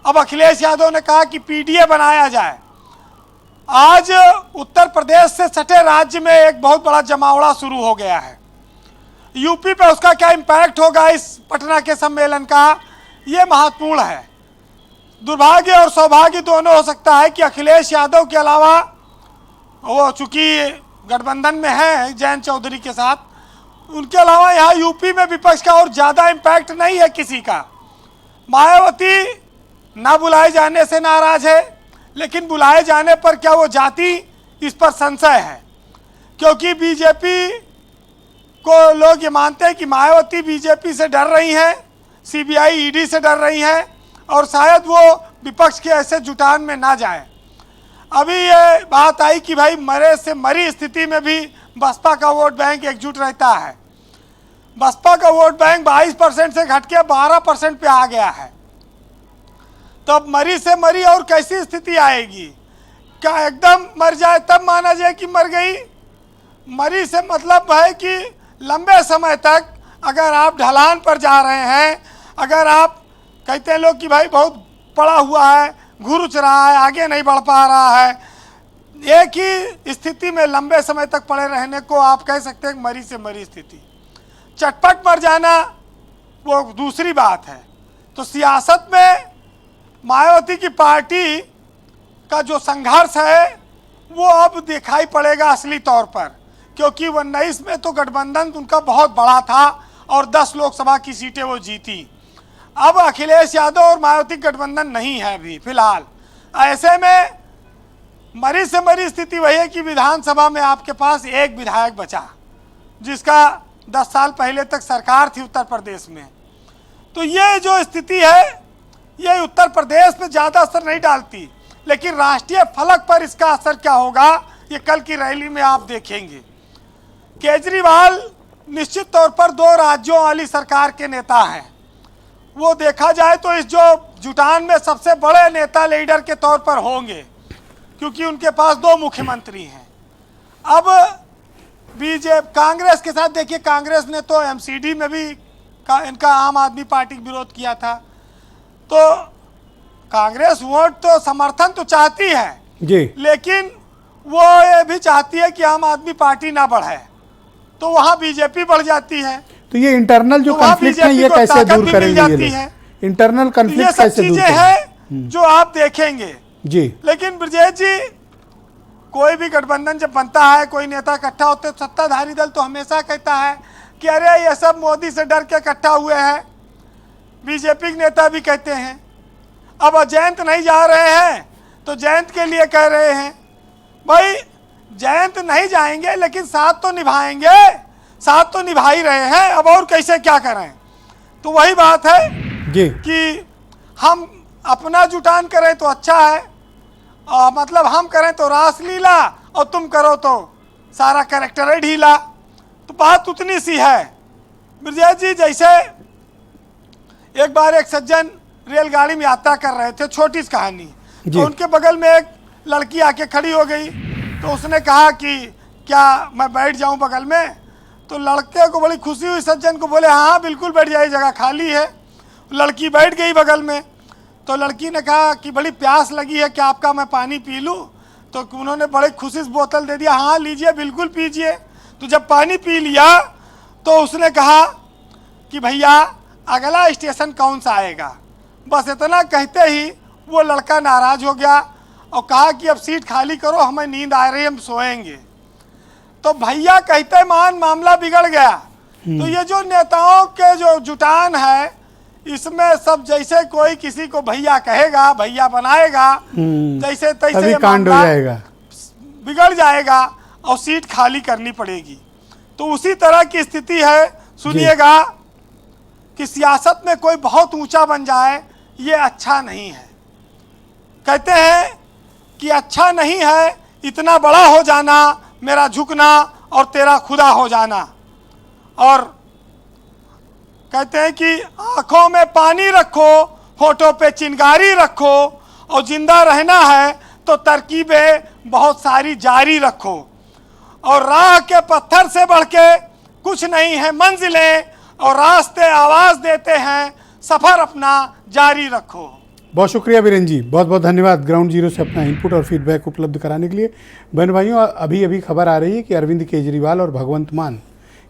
अब अखिलेश यादव ने कहा कि पीडीए बनाया जाए। आज उत्तर प्रदेश से सटे राज्य में एक बहुत बड़ा जमावड़ा शुरू हो गया है। यूपी पे उसका क्या इम्पैक्ट होगा इस पटना के सम्मेलन का, ये महत्वपूर्ण है। दुर्भाग्य और सौभाग्य दोनों हो सकता है कि अखिलेश यादव के अलावा, वो चूंकि गठबंधन में है जयंत चौधरी के साथ, उनके अलावा यहाँ यूपी में विपक्ष का और ज़्यादा इम्पैक्ट नहीं है किसी का। मायावती ना बुलाए जाने से नाराज है, लेकिन बुलाए जाने पर क्या वो जाती, इस पर संशय है। क्योंकि बीजेपी को लोग ये मानते हैं कि मायावती बीजेपी से डर रही हैं, सीबीआई ईडी से डर रही हैं और शायद वो विपक्ष के ऐसे जुटान में ना जाए। अभी ये बात आई कि भाई मरे से मरी स्थिति में भी बसपा का वोट बैंक एकजुट रहता है। बसपा का वोट बैंक 22% से घट के 12% पे आ गया है। तब मरी से मरी और कैसी स्थिति आएगी? क्या एकदम मर जाए तब माना जाए कि मर गई? मरी से मतलब है कि लंबे समय तक अगर आप ढलान पर जा रहे हैं, अगर आप कहते हैं लोग कि भाई बहुत पड़ा हुआ है, घुरुच रहा है, आगे नहीं बढ़ पा रहा है, एक ही स्थिति में लंबे समय तक पड़े रहने को आप कह सकते हैं मरी से मरी स्थिति। चटपट मर जाना वो दूसरी बात है। तो सियासत में मायावती की पार्टी का जो संघर्ष है वो अब दिखाई पड़ेगा असली तौर पर, क्योंकि 19 में तो गठबंधन उनका बहुत बड़ा था और 10 लोकसभा की सीटें वो जीती। अब अखिलेश यादव और मायावती गठबंधन नहीं है अभी फिलहाल। ऐसे में मरी से मरी स्थिति वही है कि विधानसभा में आपके पास एक विधायक बचा, जिसका 10 साल पहले तक सरकार थी उत्तर प्रदेश में। तो ये जो स्थिति है ये उत्तर प्रदेश में ज़्यादा असर नहीं डालती, लेकिन राष्ट्रीय फलक पर इसका असर क्या होगा ये कल की रैली में आप देखेंगे। केजरीवाल निश्चित तौर पर 2 राज्यों वाली सरकार के नेता हैं। वो देखा जाए तो इस जो जुटान में सबसे बड़े नेता लीडर के तौर पर होंगे, क्योंकि उनके पास 2 मुख्यमंत्री हैं। अब बीजेपी कांग्रेस के साथ देखिए, कांग्रेस ने तो एमसीडी में भी इनका आम आदमी पार्टी विरोध किया था। तो कांग्रेस वोट तो समर्थन तो चाहती है जी, लेकिन वो ये भी चाहती है कि आम आदमी पार्टी ना बढ़े, तो वहाँ बीजेपी बढ़ जाती है। तो ये इंटरनल जो तो वहाँ कॉन्फ्लिक्ट है ये बीजेपी को कैसे ताकत दूर भी करेंगे मिल ये जाती लोग? है। इंटरनल ये कॉन्फ्लिक्ट सब कैसे दूर चीजें करेंगे? हैं जो आप देखेंगे। जी, लेकिन ब्रजेश जी, कोई भी गठबंधन जब बनता है, कोई नेता इकट्ठा होते, तो सत्ताधारी दल तो हमेशा कहता है कि अरे ये सब मोदी से डर के इकट्ठा हुए हैं। बीजेपी के नेता भी कहते हैं। अब जयंत नहीं जा रहे हैं तो जयंत के लिए कह रहे हैं। भाई जयंत नहीं जाएंगे लेकिन साथ तो निभाएंगे, साथ तो निभा ही रहे हैं, अब और कैसे क्या करें? तो वही बात है जी कि हम अपना जुटान करें तो अच्छा है, मतलब हम करें तो रासलीला और तुम करो तो सारा कैरेक्टर ढीला। तो बात उतनी सी है ब्रजेश जी। जैसे एक बार एक सज्जन रेलगाड़ी में यात्रा कर रहे थे, छोटी सी कहानी, तो उनके बगल में एक लड़की आके खड़ी हो गई। तो उसने कहा कि क्या मैं बैठ जाऊं बगल में? तो लड़के को बड़ी खुशी हुई, सज्जन को बोले हाँ बिल्कुल बैठ जाइए, जगह खाली है। लड़की बैठ गई बगल में। तो लड़की ने कहा कि बड़ी प्यास लगी है, क्या आपका मैं पानी पी लूँ? तो उन्होंने बड़े खुशी से बोतल दे दिया, हाँ लीजिए बिल्कुल पीजिए। तो जब पानी पी लिया तो उसने कहा कि भैया अगला स्टेशन कौन सा आएगा? बस इतना कहते ही वो लड़का नाराज हो गया और कहा कि अब सीट खाली करो, हमें नींद आ रही है, हम सोएंगे। तो भैया कहते मान मामला बिगड़ गया। तो ये जो नेताओं के जो जुटान है, इसमें सब जैसे कोई किसी को भैया कहेगा, भैया बनाएगा, जैसे तैसे कांड हो जाएगा, बिगड़ जाएगा और सीट खाली करनी पड़ेगी। तो उसी तरह की स्थिति है। सुनिएगा कि सियासत में कोई बहुत ऊंचा बन जाए, ये अच्छा नहीं है। कहते हैं कि अच्छा नहीं है इतना बड़ा हो जाना, मेरा झुकना और तेरा खुदा हो जाना। और कहते हैं कि आंखों में पानी रखो, होठों पे चिंगारी रखो, और जिंदा रहना है तो तरकीबें बहुत सारी जारी रखो। और राह के पत्थर से बढ़ के कुछ नहीं है मंजिलें, और रास्ते आवाज देते हैं, सफर अपना जारी रखो। बहुत शुक्रिया वीरेंद्र जी, बहुत बहुत धन्यवाद ग्राउंड जीरो से अपना इनपुट और फीडबैक उपलब्ध कराने के लिए। बहन भाइयों, अभी अभी खबर आ रही है कि अरविंद केजरीवाल और भगवंत मान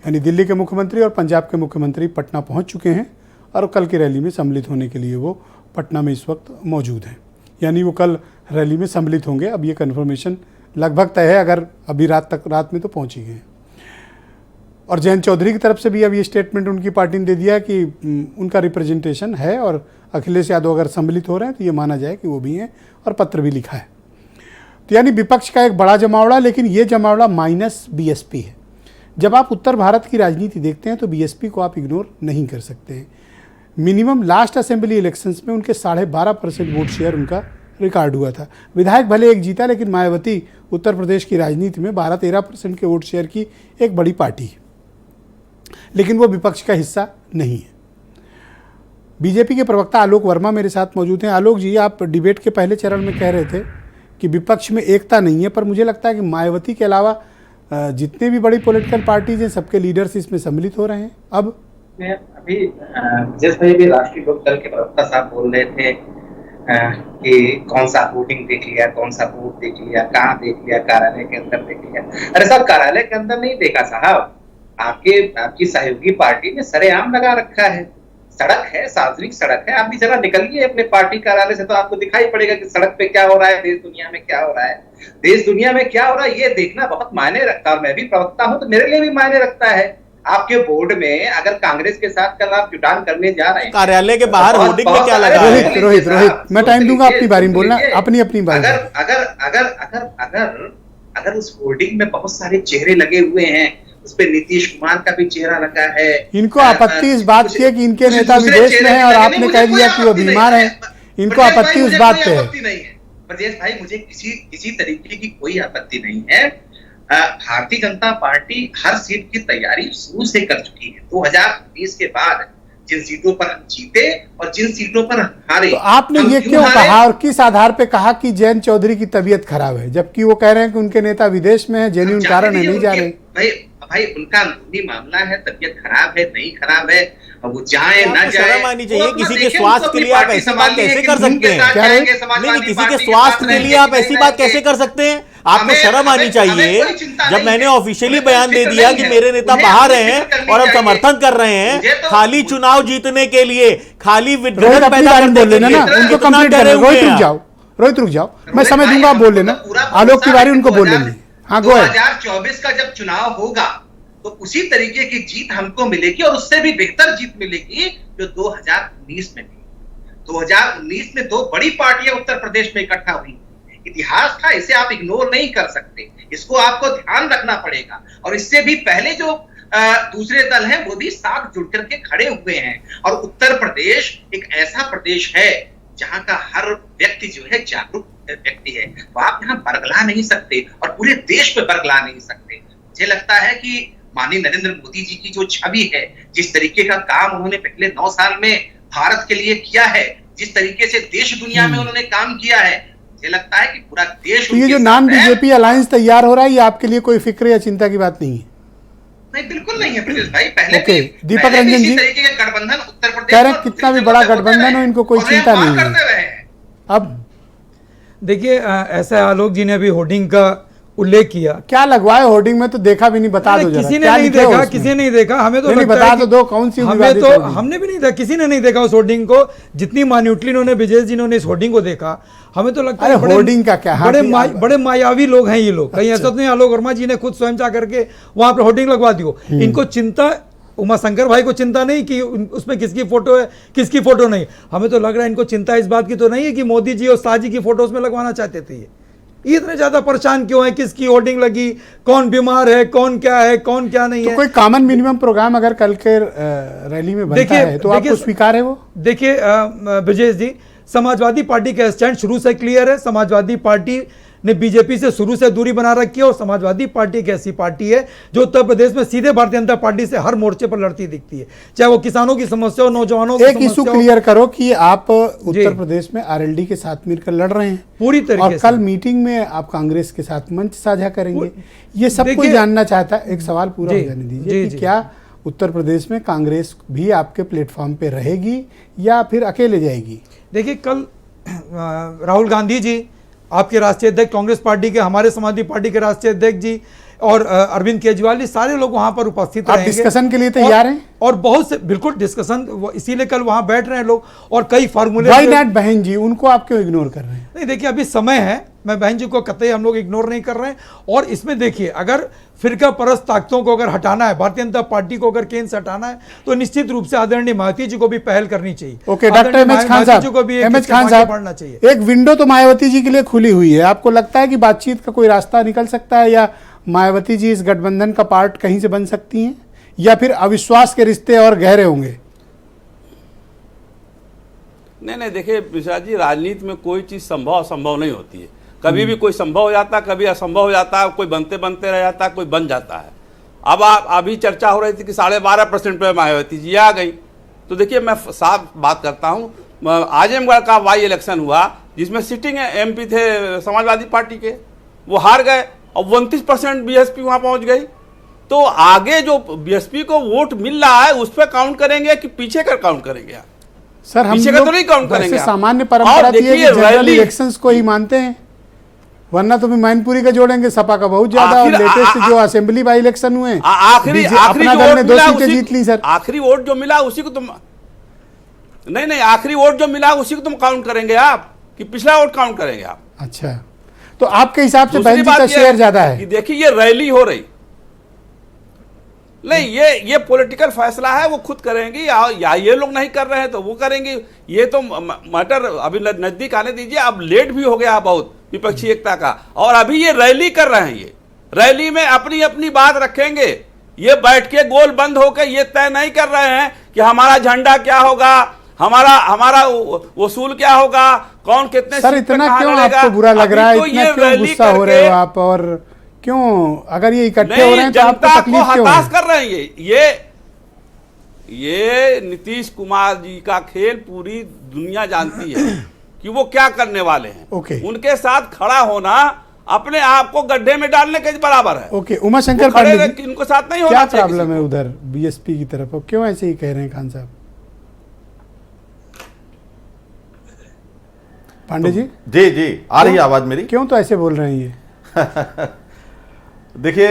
यानी दिल्ली के मुख्यमंत्री और पंजाब के मुख्यमंत्री पटना पहुंच चुके हैं और कल की रैली में सम्मिलित होने के लिए वो पटना में इस वक्त मौजूद हैं। यानी वो कल रैली में सम्मिलित होंगे। अब ये कन्फर्मेशन लगभग तय है, अगर अभी रात में तो पहुँच ही गए। और जयंत चौधरी की तरफ से भी अब ये स्टेटमेंट उनकी पार्टी ने दे दिया कि उनका रिप्रेजेंटेशन है और अखिलेश यादव अगर सम्मिलित हो रहे हैं तो ये माना जाए कि वो भी हैं, और पत्र भी लिखा है। तो यानी विपक्ष का एक बड़ा जमावड़ा, लेकिन ये जमावड़ा माइनस बीएसपी है। जब आप उत्तर भारत की राजनीति देखते हैं तो बीएसपी को आप इग्नोर नहीं कर सकते हैं। मिनिमम लास्ट असेंबली इलेक्शंस में उनके 12.5% वोट शेयर उनका रिकॉर्ड हुआ था। विधायक भले एक जीता, लेकिन मायावती उत्तर प्रदेश की राजनीति में 12-13% के वोट शेयर की एक बड़ी पार्टी है, लेकिन वो विपक्ष का हिस्सा नहीं है। बीजेपी के प्रवक्ता आलोक वर्मा मेरे साथ मौजूद हैं। आलोक जी, आप डिबेट के पहले चरण में कह रहे थे कि विपक्ष में एकता नहीं है, पर मुझे लगता है कि मायावती के अलावा जितने भी बड़ी पॉलिटिकल पार्टीज हैं सबके लीडर्स इसमें सम्मिलित हो रहे हैं। अब अभी जिस भाई भी राष्ट्रीय लोकदल के प्रवक्ता साहब बोल रहे थे कि कौन सा वोटिंग देख लिया, कौन सा वोट देख लिया, कहाँ देख लिया, कार्यालय के अंदर देख लिया। अरे साहब, कार्यालय के अंदर नहीं देखा साहब, आपकी सहयोगी पार्टी ने सरेआम लगा रखा है। सड़क है, सार्वजनिक सड़क है, आप भी जरा निकलिए अपने पार्टी कार्यालय से तो आपको दिखाई पड़ेगा कि सड़क पे क्या हो रहा है, देश दुनिया में क्या हो रहा है। देश दुनिया में क्या हो रहा है ये देखना बहुत मायने रखता है। और मैं भी प्रवक्ता हूं तो मेरे लिए भी मायने रखता है। आपके बोर्ड में अगर कांग्रेस के साथ कल आप जुटान करने जा रहे हैं, कार्यालय के बाहर होर्डिंग में क्या लगा है? रोहित, मैं टाइम दूंगा अपनी बारी में बोलना, अपनी बारी। अगर उस होर्डिंग में बहुत सारे चेहरे लगे हुए हैं, उस पे नीतीश कुमार का भी चेहरा लगा है। इनको आपत्ति इस बात की है कि इनके नेता विदेश में हैं और आपने कह दिया कि वो बीमार हैं। इनको आपत्ति उस बात पे है। ब्रजेश भाई, मुझे किसी तरीके की कोई आपत्ति नहीं है। भारतीय जनता पार्टी हर सीट की तैयारी शुरू से कर चुकी है। 2019 के बाद जिन सीटों पर हम जीते और जिन सीटों पर हारे, तो आपने ये क्यों कहा और किस आधार पे कहा कि जयंत चौधरी की तबीयत खराब है, जबकि वो कह रहे हैं कि उनके नेता विदेश में है, जेन्युइन कारण है, नहीं जा रहे? भाई उनका अंदरूनी मामला है, तबियत खराब है, नहीं खराब है, वो जाए ना जाए, शर्म आनी चाहिए। किसी के स्वास्थ्य के लिए आप ऐसी बात कैसे कर सकते हैं? नहीं, किसी के स्वास्थ्य के लिए आप ऐसी बात कैसे कर सकते हैं? आपको शर्म आनी चाहिए। जब मैंने ऑफिशियली बयान दे दिया कि मेरे नेता बाहर हैं और अब समर्थन कर रहे हैं खाली चुनाव जीतने के लिए, खाली विद्रोह पैदा करने के लिए, उनको कंप्लीट कर। रोहित रुक जाओ, मैं समय दूंगा, आप बोल लेना। आलोक तिवारी उनको बोल लेंगे। हाँ, 2024 का जब चुनाव होगा तो उसी तरीके की जीत हमको मिलेगी और उससे भी बेहतर जीत मिलेगी जो 2019 में थी। 2019 में दो बड़ी पार्टियां उत्तर प्रदेश में इकट्ठा हुई। इतिहास था, इसे आप इग्नोर नहीं कर सकते, इसको आपको ध्यान रखना पड़ेगा। और इससे भी पहले जो दूसरे दल हैं वो भी साथ जुड़ करके खड़े हुए हैं। और उत्तर प्रदेश एक ऐसा प्रदेश है जहां का हर व्यक्ति जो है जागरूक व्यक्ति है, तो आप यहाँ बरगला नहीं सकते और पूरे देश पे बरगला नहीं सकते। मुझे लगता है कि माननीय नरेंद्र मोदी जी की जो छवि है, जिस तरीके का काम उन्होंने पिछले 9 साल में भारत के लिए किया है, जिस तरीके से देश दुनिया में उन्होंने काम किया है, मुझे लगता है कि पूरा देश। तो ये जो नॉन बीजेपी अलायंस तैयार हो रहा है, ये आपके लिए कोई फिक्र या चिंता की बात नहीं है? नहीं, बिल्कुल नहीं है प्रदेश भाई। पहले दीपक रंजन जी तरीके का गठबंधन उत्तर प्रदेश कह रहे हैं, कितना भी बड़ा गठबंधन हो इनको कोई चिंता नहीं है। अब देखिए, ऐसा आलोक जी ने अभी होर्डिंग का उल्लेख किया। क्या लगवाए होर्डिंग में, तो देखा भी नहीं, बता दो जरा। किसी ने नहीं देखा, किसी ने नहीं देखा, हमें तो बता तो दो कौन सी हमें तो हमने भी नहीं देखा, किसी ने नहीं देखा उस होर्डिंग को। जितनी मान्युटली इन्होंने विजय जी ने इस होर्डिंग को देखा, हमें तो लगता है होर्डिंग का क्या, बड़े मायावी लोग हैं ये लोग। कहीं ऐसा तो नहीं आलोक वर्मा जी ने खुद स्वयं जा करके वहां पर होर्डिंग लगवा दियो। इनको चिंता, उमा शंकर भाई को चिंता नहीं कि उसमें किसकी फोटो है किसकी फोटो नहीं। हमें तो लग रहा है इनको चिंता इस बात की तो नहीं है कि मोदी जी और शाह जी की फोटो उसमें लगवाना चाहते थे। ये इतने ज्यादा परेशान क्यों है, किसकी होर्डिंग लगी, कौन बीमार है, कौन क्या है, कौन क्या नहीं है। कोई कॉमन मिनिमम प्रोग्राम अगर कल के रैली में बनता है तो आपको स्वीकार है वो? देखिए ब्रजेश जी, समाजवादी पार्टी का स्टैंड शुरू से क्लियर है। समाजवादी पार्टी ने बीजेपी से शुरू से दूरी बना रखी है और समाजवादी पार्टी एक ऐसी पार्टी है जो उत्तर प्रदेश में सीधे भारतीय जनता पार्टी से हर मोर्चे पर लड़ती दिखती है, चाहे वो किसानों की समस्या हो, नौजवानों की समस्या हो। एक इशू क्लियर करो कि आप उत्तर प्रदेश में आरएलडी के साथ मिलकर लड़ रहे हैं पूरी तरीके और कल मीटिंग में आप कांग्रेस के साथ मंच साझा करेंगे। ये सब कोई जानना चाहता है। एक सवाल पूरा हो जाने दीजिए कि क्या उत्तर प्रदेश में कांग्रेस भी आपके प्लेटफॉर्म पे रहेगी या फिर अकेले जाएगी? देखिए, कल राहुल गांधी जी आपके राष्ट्रीय अध्यक्ष कांग्रेस पार्टी के, हमारे समाजवादी पार्टी के राष्ट्रीय अध्यक्ष जी और अरविंद केजरीवाल जी, सारे लोग वहां पर उपस्थित रहेंगे। डिस्कशन के लिए तैयार हैं? और बहुत से बिल्कुल डिस्कशन, इसीलिए कल वहां बैठ रहे हैं लोग और कई फार्मूले। व्हाई नॉट बहन जी, उनको आप क्यों इग्नोर कर रहे हैं? नहीं, देखिए अभी समय है, मैं बहन जी को कतई हम लोग इग्नोर नहीं कर रहे हैं। और इसमें देखिए, अगर फिरका परस्त ताकतों को अगर हटाना है, भारतीय जनता पार्टी को अगर केंद्र से हटाना है, तो निश्चित रूप से आदरणीय मायावती जी को भी पहल करनी चाहिए। Okay, doctor M H Khan साहब, बढ़ना चाहिए। एक विंडो तो मायावती जी के लिए खुली हुई है। आपको लगता है कि बातचीत का कोई रास्ता निकल सकता है या मायावती जी इस गठबंधन का पार्ट कहीं से बन सकती हैं, या फिर अविश्वास के रिश्ते और गहरे होंगे? नहीं, देखिए विशाल जी, राजनीति में कोई चीज संभव असंभव नहीं होती है। कभी भी कोई संभव हो जाता है, कभी असंभव हो जाता है, कोई बनते बनते रह जाता है, कोई बन जाता है। अब अभी चर्चा हो रही थी कि 12.5% पे मायावती जी आ गई। तो देखिए, मैं साफ बात करता हूँ, आजमगढ़ का वाई इलेक्शन हुआ जिसमें सिटिंग एमपी थे समाजवादी पार्टी के, वो हार गए और 29% बीएसपी वहां पहुंच गई। तो आगे जो बीएसपी को वोट मिल रहा है उस पर काउंट करेंगे कि पीछे कर काउंट करेंगे आप? सर, हम पीछे का तो नहीं काउंट करेंगे। सामान्य परंपरा थी कि जनरल इलेक्शंस को ही मानते हैं, वरना तो भी मैनपुरी का जोड़ेंगे, सपा का बहुत ज्यादा। और लेटेस्ट जो असेंबली बाई इलेक्शन हुए, आखिरी अपना दल ने 2 सीटें जीत ली। सर, आखिरी वोट जो मिला उसी को तुम नहीं, आखिरी वोट जो मिला उसी को तुम काउंट करेंगे आप कि पिछला वोट काउंट करेंगे आप? अच्छा, तो आपके हिसाब से बहन जी का शेयर ज्यादा है? देखिए, ये रैली हो रही नहीं, ये पॉलिटिकल फैसला है, वो खुद करेंगी या ये लोग नहीं कर रहे हैं तो वो करेंगी। ये तो मैटर अभी नजदीक आने दीजिए। अब लेट भी हो गया बहुत विपक्षी एकता का, और अभी ये रैली कर रहे हैं। ये रैली में अपनी अपनी बात रखेंगे। ये बैठ के गोल बंद होकर ये तय नहीं कर रहे हैं कि हमारा झंडा क्या होगा, हमारा वसूल क्या होगा, कौन कितने। सर, इतना क्यों आपको बुरा लग रहा है, इतना क्यों गुस्सा हो रहे हो आप, और क्यों अगर ये इकट्ठे हो रहे हैं तो आपको तकलीफ क्यों है? हताश कर रहे हैं। ये नीतीश कुमार जी का खेल पूरी दुनिया जानती है कि वो क्या करने वाले हैं। उनके साथ खड़ा होना अपने आप को गड्ढे में डालने के बराबर है। ओके, उमा शंकर पांडे जी, इनको साथ नहीं होना क्या प्रॉब्लम है उधर बीएसपी की तरफ, और क्यों ऐसे ही कह रहे हैं खान साहब? पांडे जी, जी आ रही आवाज मेरी? क्यों तो ऐसे बोल रहे हैं ये? देखिए,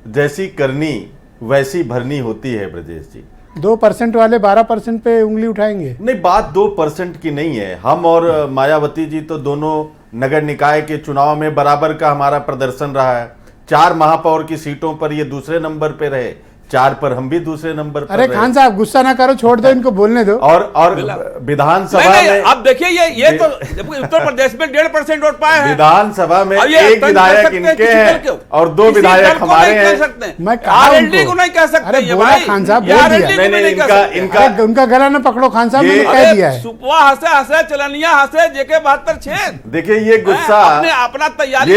जैसी करनी वैसी भरनी होती है ब्रजेश जी। 2% वाले 12% पे उंगली उठाएंगे? नहीं, बात 2% की नहीं है। हम और मायावती जी तो दोनों नगर निकाय के चुनाव में बराबर का हमारा प्रदर्शन रहा है। 4 महापौर की सीटों पर ये दूसरे नंबर पे रहे, 4 पर हम भी दूसरे नंबर पर। अरे खान साहब, गुस्सा ना करो, छोड़ दो, इनको बोलने दो। और विधानसभा में अब देखिए, ये तो उत्तर प्रदेश में 1.5% वोट पाए हैं। विधानसभा में एक विधायक इनके हैं और 2 विधायक हमारे हैं। मैं आरएलडी को नहीं कह सकते ये भाई। खान साहब बोल दिया। नहीं, उनका गला ना पकड़ो खान साहब, मैंने कह दिया है। सुपवा हंसे चलनिया हंसे जेके 72 छेद। देखिए, ये गुस्सा अपना तैयारी,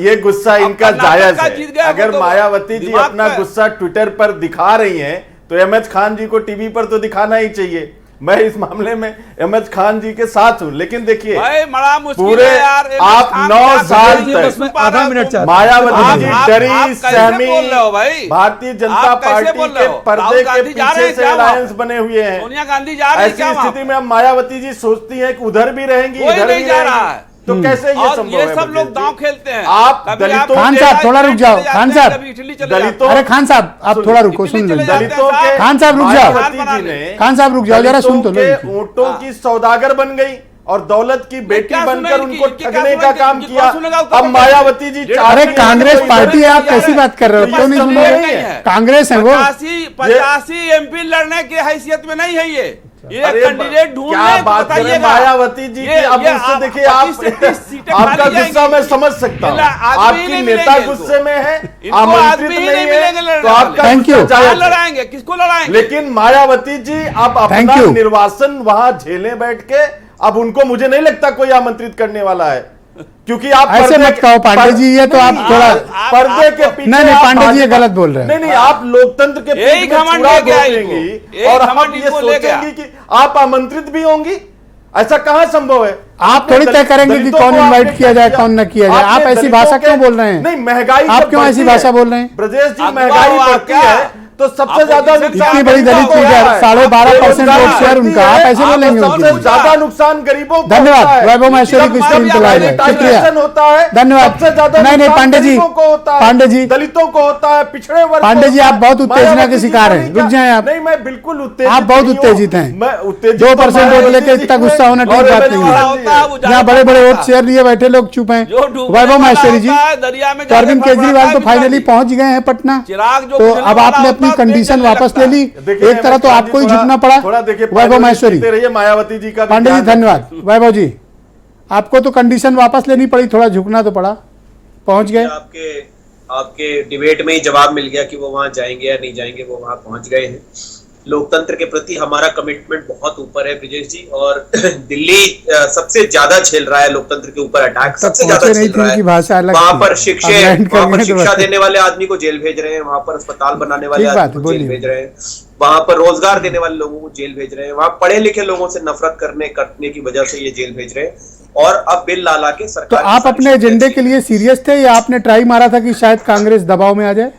ये गुस्सा इनका जायज है। अगर मायावती जी अपना गुस्सा ट्विटर पर दिखा रही हैं तो एमएच खान जी को टीवी पर तो दिखाना ही चाहिए। मैं इस मामले में एमएच खान जी के साथ हूं, लेकिन देखिए पूरे आप 9 साल तक आधा मिनट मायावती जी डरी सहमी भारतीय जनता पार्टी के पर्दे के पीछे से अलायंस बने हुए हैं। सोनिया गांधी जा रही है। ऐसी स्थिति में अब मायावती जी सोचती हैं कि उधर भी रहेंगी, इधर भी रहेंगी। तो कैसे ये और संभव ये है? सब लोग ब्रजेश दांव जी? खेलते हैं। आप कभी दलितों खान के- साहब थोड़ा रुक जाओ, खान साहब कभी इटली चले दलितों- जाते हैं। अरे खान साहब आप थोड़ा रुको, सुन लो। दलितों के खान साहब रुक जाओ। मायावती जी ने खान साहब रुक जाओ, जरा सुन तो लो दलितों इनकी। के ऊँटों की सौदागर बन गई और दौलत की बेटी क्या बनकर सुनेगी? उनको क्या ठगने का सुनेगी? काम इनकी किया। कौन सुनेगा? उसका अब तो मायावती जी अरे कांग्रेस पार्टी है, आप कैसी बात कर रहे हो? क्यों नहीं सुन रहे? है। कांग्रेस है वो। 85 एमपी लड़ने की हैसियत में नहीं है ये अरे कैंडिडेट ढूंढ क्या लें तो बात करें बताइएगा। मायावती जी की? अब मुझसे देखिए, आप 25 से 30 सीटें आपका खाली गुस्सा जाएंगी। मैं समझ सकता हूँ। आदमी आपकी नहीं नेता मिलेंगे गुस्से में है, इनको आमंत्रित आदमी ही नहीं नहीं मिलेंगे है, लड़ने तो आपका वाले। गुस्सा Thank you। कहाँ जायज है। लड़ाएंगे? किसको लड़ाएंगे? लेकिन मायावती जी आप Thank अपना you। निर्वासन वहां झेले बैठ के, अब उनको मुझे नहीं लगता कोई आमंत्रित करने वाला है, क्योंकि आप ऐसे पर्दे मत के- कहो पांडे जी, ये तो आप नहीं, थोड़ा पर्दे के पीछे नहीं, आप पांडे जी ये भाजपा- गलत बोल रहे हैं। नहीं, आप लोकतंत्र के यही पीठ में घमंड चूड़ा ले गया घोंपेंगी इनको। यही और हम घमंड ये इनको ले गया। सोचेंगी कि आप आमंत्रित भी होंगी। ऐसा कहाँ संभव है? आप थोड़ी तय करेंगे कि दलितों कौन को इनवाइट आपने किया जाए, क्या कौन न किया जाए। आप आपने ऐसी दलितों भाषा के- क्यों बोल रहे हैं? नहीं, महंगाई आप जब क्यों ऐसी बढ़ती है, भाषा बोल रहे हैं? ब्रजेश जी, अगवा महंगाई हुआ बढ़ती क्या? है तो सबसे आप ज्यादा इतनी नुकसान इतनी बड़ी गरीबों दलित को लीडर, होता है। 12.5% वोट शेयर उनका, आप ऐसे आप बोलेंगे सबसे उनके लिए? ज्यादा नुकसान गरीबों को धन्यवाद। होता है। वैभव माहेश्वरी जब की जब स्क्रीन पे लाए गए। प्राइवेटाइजेशन शुक्रिया। होता है, धन्यवाद। सबसे ज्यादा नहीं, नुकसान पांडे जी, गरीबों को होता है, पांडे जी, दलितों को होता है, पिछड़े वर्ग पांडे को जी, होता आप है। बहुत उत्तेजना मायावती के जी शिकार को हैं। नहीं रुक जाएं आप। नहीं, मैं बिल्कुल उत्तेजित आप बहुत नहीं हूं। उत्तेजित हैं। मैं उत्तेजित 2% वोट लेके इतना गुस्सा होना ठीक बात नहीं है। यहाँ बड़े बड़े वोट शेयर लिए बैठे लोग चुप हैं। वैभव माहेश्वरी जी, दरिया में तो अरविंद जाके केजरीवाल तो फड़फड़ाता है फाइनली पहुंच गए हैं पटना। चिराग जो तो बुझने अब वाला आपने होता अपनी है, कंडीशन देखने वापस ले लगता ली। देखिए, एक तरह तो पांडे आपको ही थोड़ा- झुकना पड़ा। थोड़ा देखिए, वैभव माहेश्वरी, सुनते रहिए, मायावती जी का भी पांडे जी ध्यान धन्यवाद। रखिए। वैभव जी, आपको तो कंडीशन वापस लेनी पड़ी, थोड़ा झुकना तो पड़ा, पहुंच गए। आपके डिबेट में ही जवाब मिल गया कि वो वहां जाएंगे या नहीं जाएंगे, वो वहां पहुंच गए हैं। लोकतंत्र के प्रति हमारा कमिटमेंट बहुत ऊपर है ब्रिजेश जी, और दिल्ली सबसे ज्यादा झेल रहा है लोकतंत्र के ऊपर अटैक, सबसे ज्यादा पहुंचे नहीं झेल थी, रहा उनकी है। भाषा अलग वहां थी। पर अब लैंड वहां पर करेंगे तो शिक्षा बस। देने वाले आदमी को जेल भेज रहे हैं, वहां पर अस्पताल बनाने वाले ठीक बात आदमी है, को जेल बोलिए। भेज रहे हैं, वहां पर रोजगार देने वाले लोगों को जेल भेज रहे हैं, वहां पढ़े लिखे लोगों से नफरत करने की वजह से ये जेल भेज रहे हैं, और अब बिल ला ला के तो सरकार आप अपने एजेंडे के लिए सीरियस थे या आपने ट्राई मारा था कि शायद कांग्रेस दबाव में आ जाए?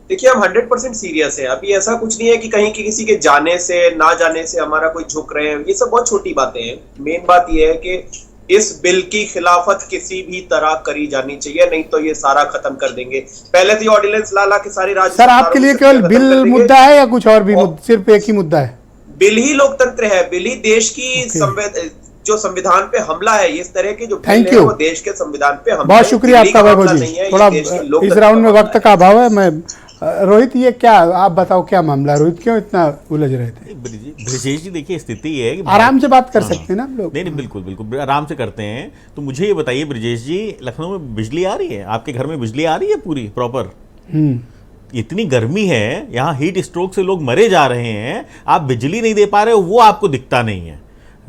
देखिए, हम 100% सीरियस हैं। अभी ऐसा कुछ नहीं है कि कहीं किसी के जाने से ना जाने से हमारा कोई झुक रहे हैं, ये सब बहुत छोटी बातें हैं। मेन बात ये है कि इस बिल की खिलाफत किसी भी तरह करी जानी चाहिए, नहीं तो ये सारा खत्म कर देंगे। पहले से ऑर्डिनेंस ला ला के सारी राज्य सर, आपके लिए केवल बिल मुद्दा है या कुछ और भी सिर्फ एक ही मुद्दा है? बिल ही लोकतंत्र है, बिल ही देश की जो संविधान पे हमला है, इस तरह के जो थैंक बिल यू, है वो देश के संविधान पे हमला बहुत है। शुक्रिया दिल्ली आपका का वैभव हमला जी। नहीं है, ये थोड़ा देश के इस लोकतंत्र राउंड में का वक्त का अभाव है। मैं रोहित, ये क्या आप बताओ, क्या मामला? रोहित क्यों इतना उलझ रहे थे? ब्रजेश जी, देखिए स्थिति ये है कि आराम से बात कर सकते हैं ना हम लोग। नहीं, बिल्कुल बिल्कुल आराम से करते हैं। तो मुझे ये बताइए ब्रजेश जी, लखनऊ में बिजली आ रही है? आपके घर में बिजली आ रही है पूरी प्रॉपर? इतनी गर्मी है, यहाँ हीट स्ट्रोक से लोग मरे जा रहे हैं, आप बिजली नहीं दे पा रहे हो, वो आपको दिखता नहीं है।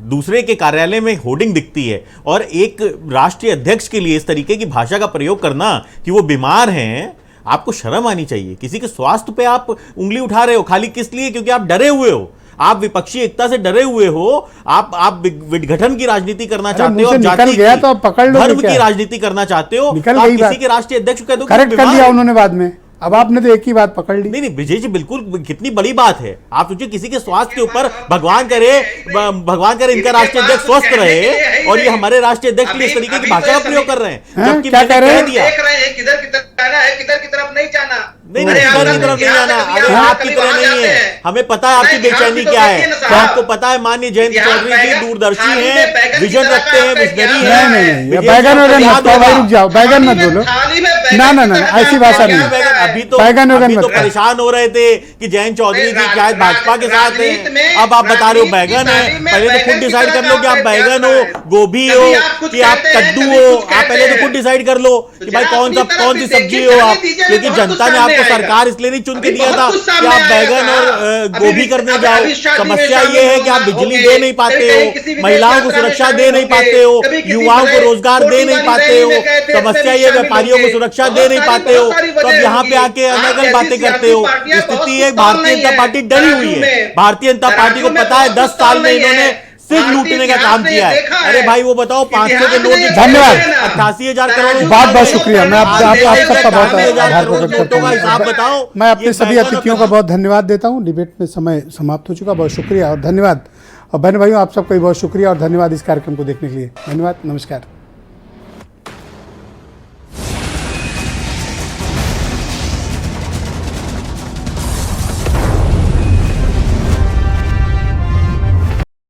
दूसरे के कार्यालय में होर्डिंग दिखती है, और एक राष्ट्रीय अध्यक्ष के लिए इस तरीके की भाषा का प्रयोग करना कि वो बीमार हैं, आपको शर्म आनी चाहिए। किसी के स्वास्थ्य पे आप उंगली उठा रहे हो, खाली किस लिए? क्योंकि आप डरे हुए हो, आप विपक्षी एकता से डरे हुए हो, आप विघटन की राजनीति करना चाहते हो, निकल गया तो आप पकड़ लो, धर्म की राजनीति करना चाहते हो, निकल आप गई किसी के राष्ट्रीय अध्यक्ष को कह दो कि करेक्ट कर बीमार लिया है। उन्होंने बाद में, अब आपने तो एक ही बात पकड़ ली। नहीं ब्रिजेश जी, बिल्कुल कितनी बड़ी बात है। आप सोचिए, किसी के स्वास्थ्य के ऊपर भगवान करे इनका राष्ट्रीय अध्यक्ष स्वस्थ रहे, और ये हमारे राष्ट्रीय अध्यक्ष के लिए इस तरीके की भाषा का प्रयोग कर रहे हैं, जबकि क्या कह रहे हैं? देख रहे हैं किधर की तरफ जाना है, किधर की तरफ नहीं जाना। नहीं, किधर की तरफ नहीं जाना। अरे आपकी तरह नहीं है, हमें पता है आपकी बेचैनी क्या है। तो आपको पता है माननीय जयंत चौधरी जी दूरदर्शी हैं, विजन रखते हैं, विजनरी हैं। नहीं, बैगन वैगन मत कहो भाई, रुक जाओ, बैगन मत बोलो। ना ना ना, ऐसी भाषा नहीं। अभी तो बैगन वैगन मत कहो। परेशान हो रहे थे कि जयंत चौधरी जी शायद भाजपा के साथ हैं, अब आप बता रहे हो बैगन है। पहले तो खुद डिसाइड कर लो कि आप बैगन हो, गोभी हो, कि आप कद्दू हो। आप पहले तो खुद डिसाइड कर लो कि भाई कौन सी सब्जी हो आप, क्योंकि जनता ने आपको सरकार इसलिए नहीं चुन के दिया था कि आप बैगन और गोभी करने जाओ। समस्या ये है कि आप बिजली दे नहीं पाते हो, महिलाओं को सुरक्षा दे नहीं पाते हो, युवाओं को रोजगार दे नहीं पाते हो। समस्या ये व्यापारियों को सुरक्षा दे नहीं पाते हो, तो अब यहाँ पे आके अलग अलग बातें करते हो। स्थिति है, भारतीय जनता पार्टी डरी हुई है। भारतीय जनता पार्टी को पता है 10 साल में इन्होंने सिर्फ लूटने का काम किया है। अरे भाई वो बताओ, 500 के नोट, धन्यवाद, 88,000 करोड़, बहुत बहुत शुक्रिया। मैं आप सबका बहुत आभार प्रकट करता नोटों का हिसाब बताओ। मैं अपने सभी अतिथियों का बहुत धन्यवाद देता हूं। डिबेट में समय समाप्त हो चुका, बहुत शुक्रिया और धन्यवाद। और बहन भाइयों, आप सबका भी बहुत शुक्रिया और धन्यवाद इस कार्यक्रम को देखने के लिए। धन्यवाद, नमस्कार।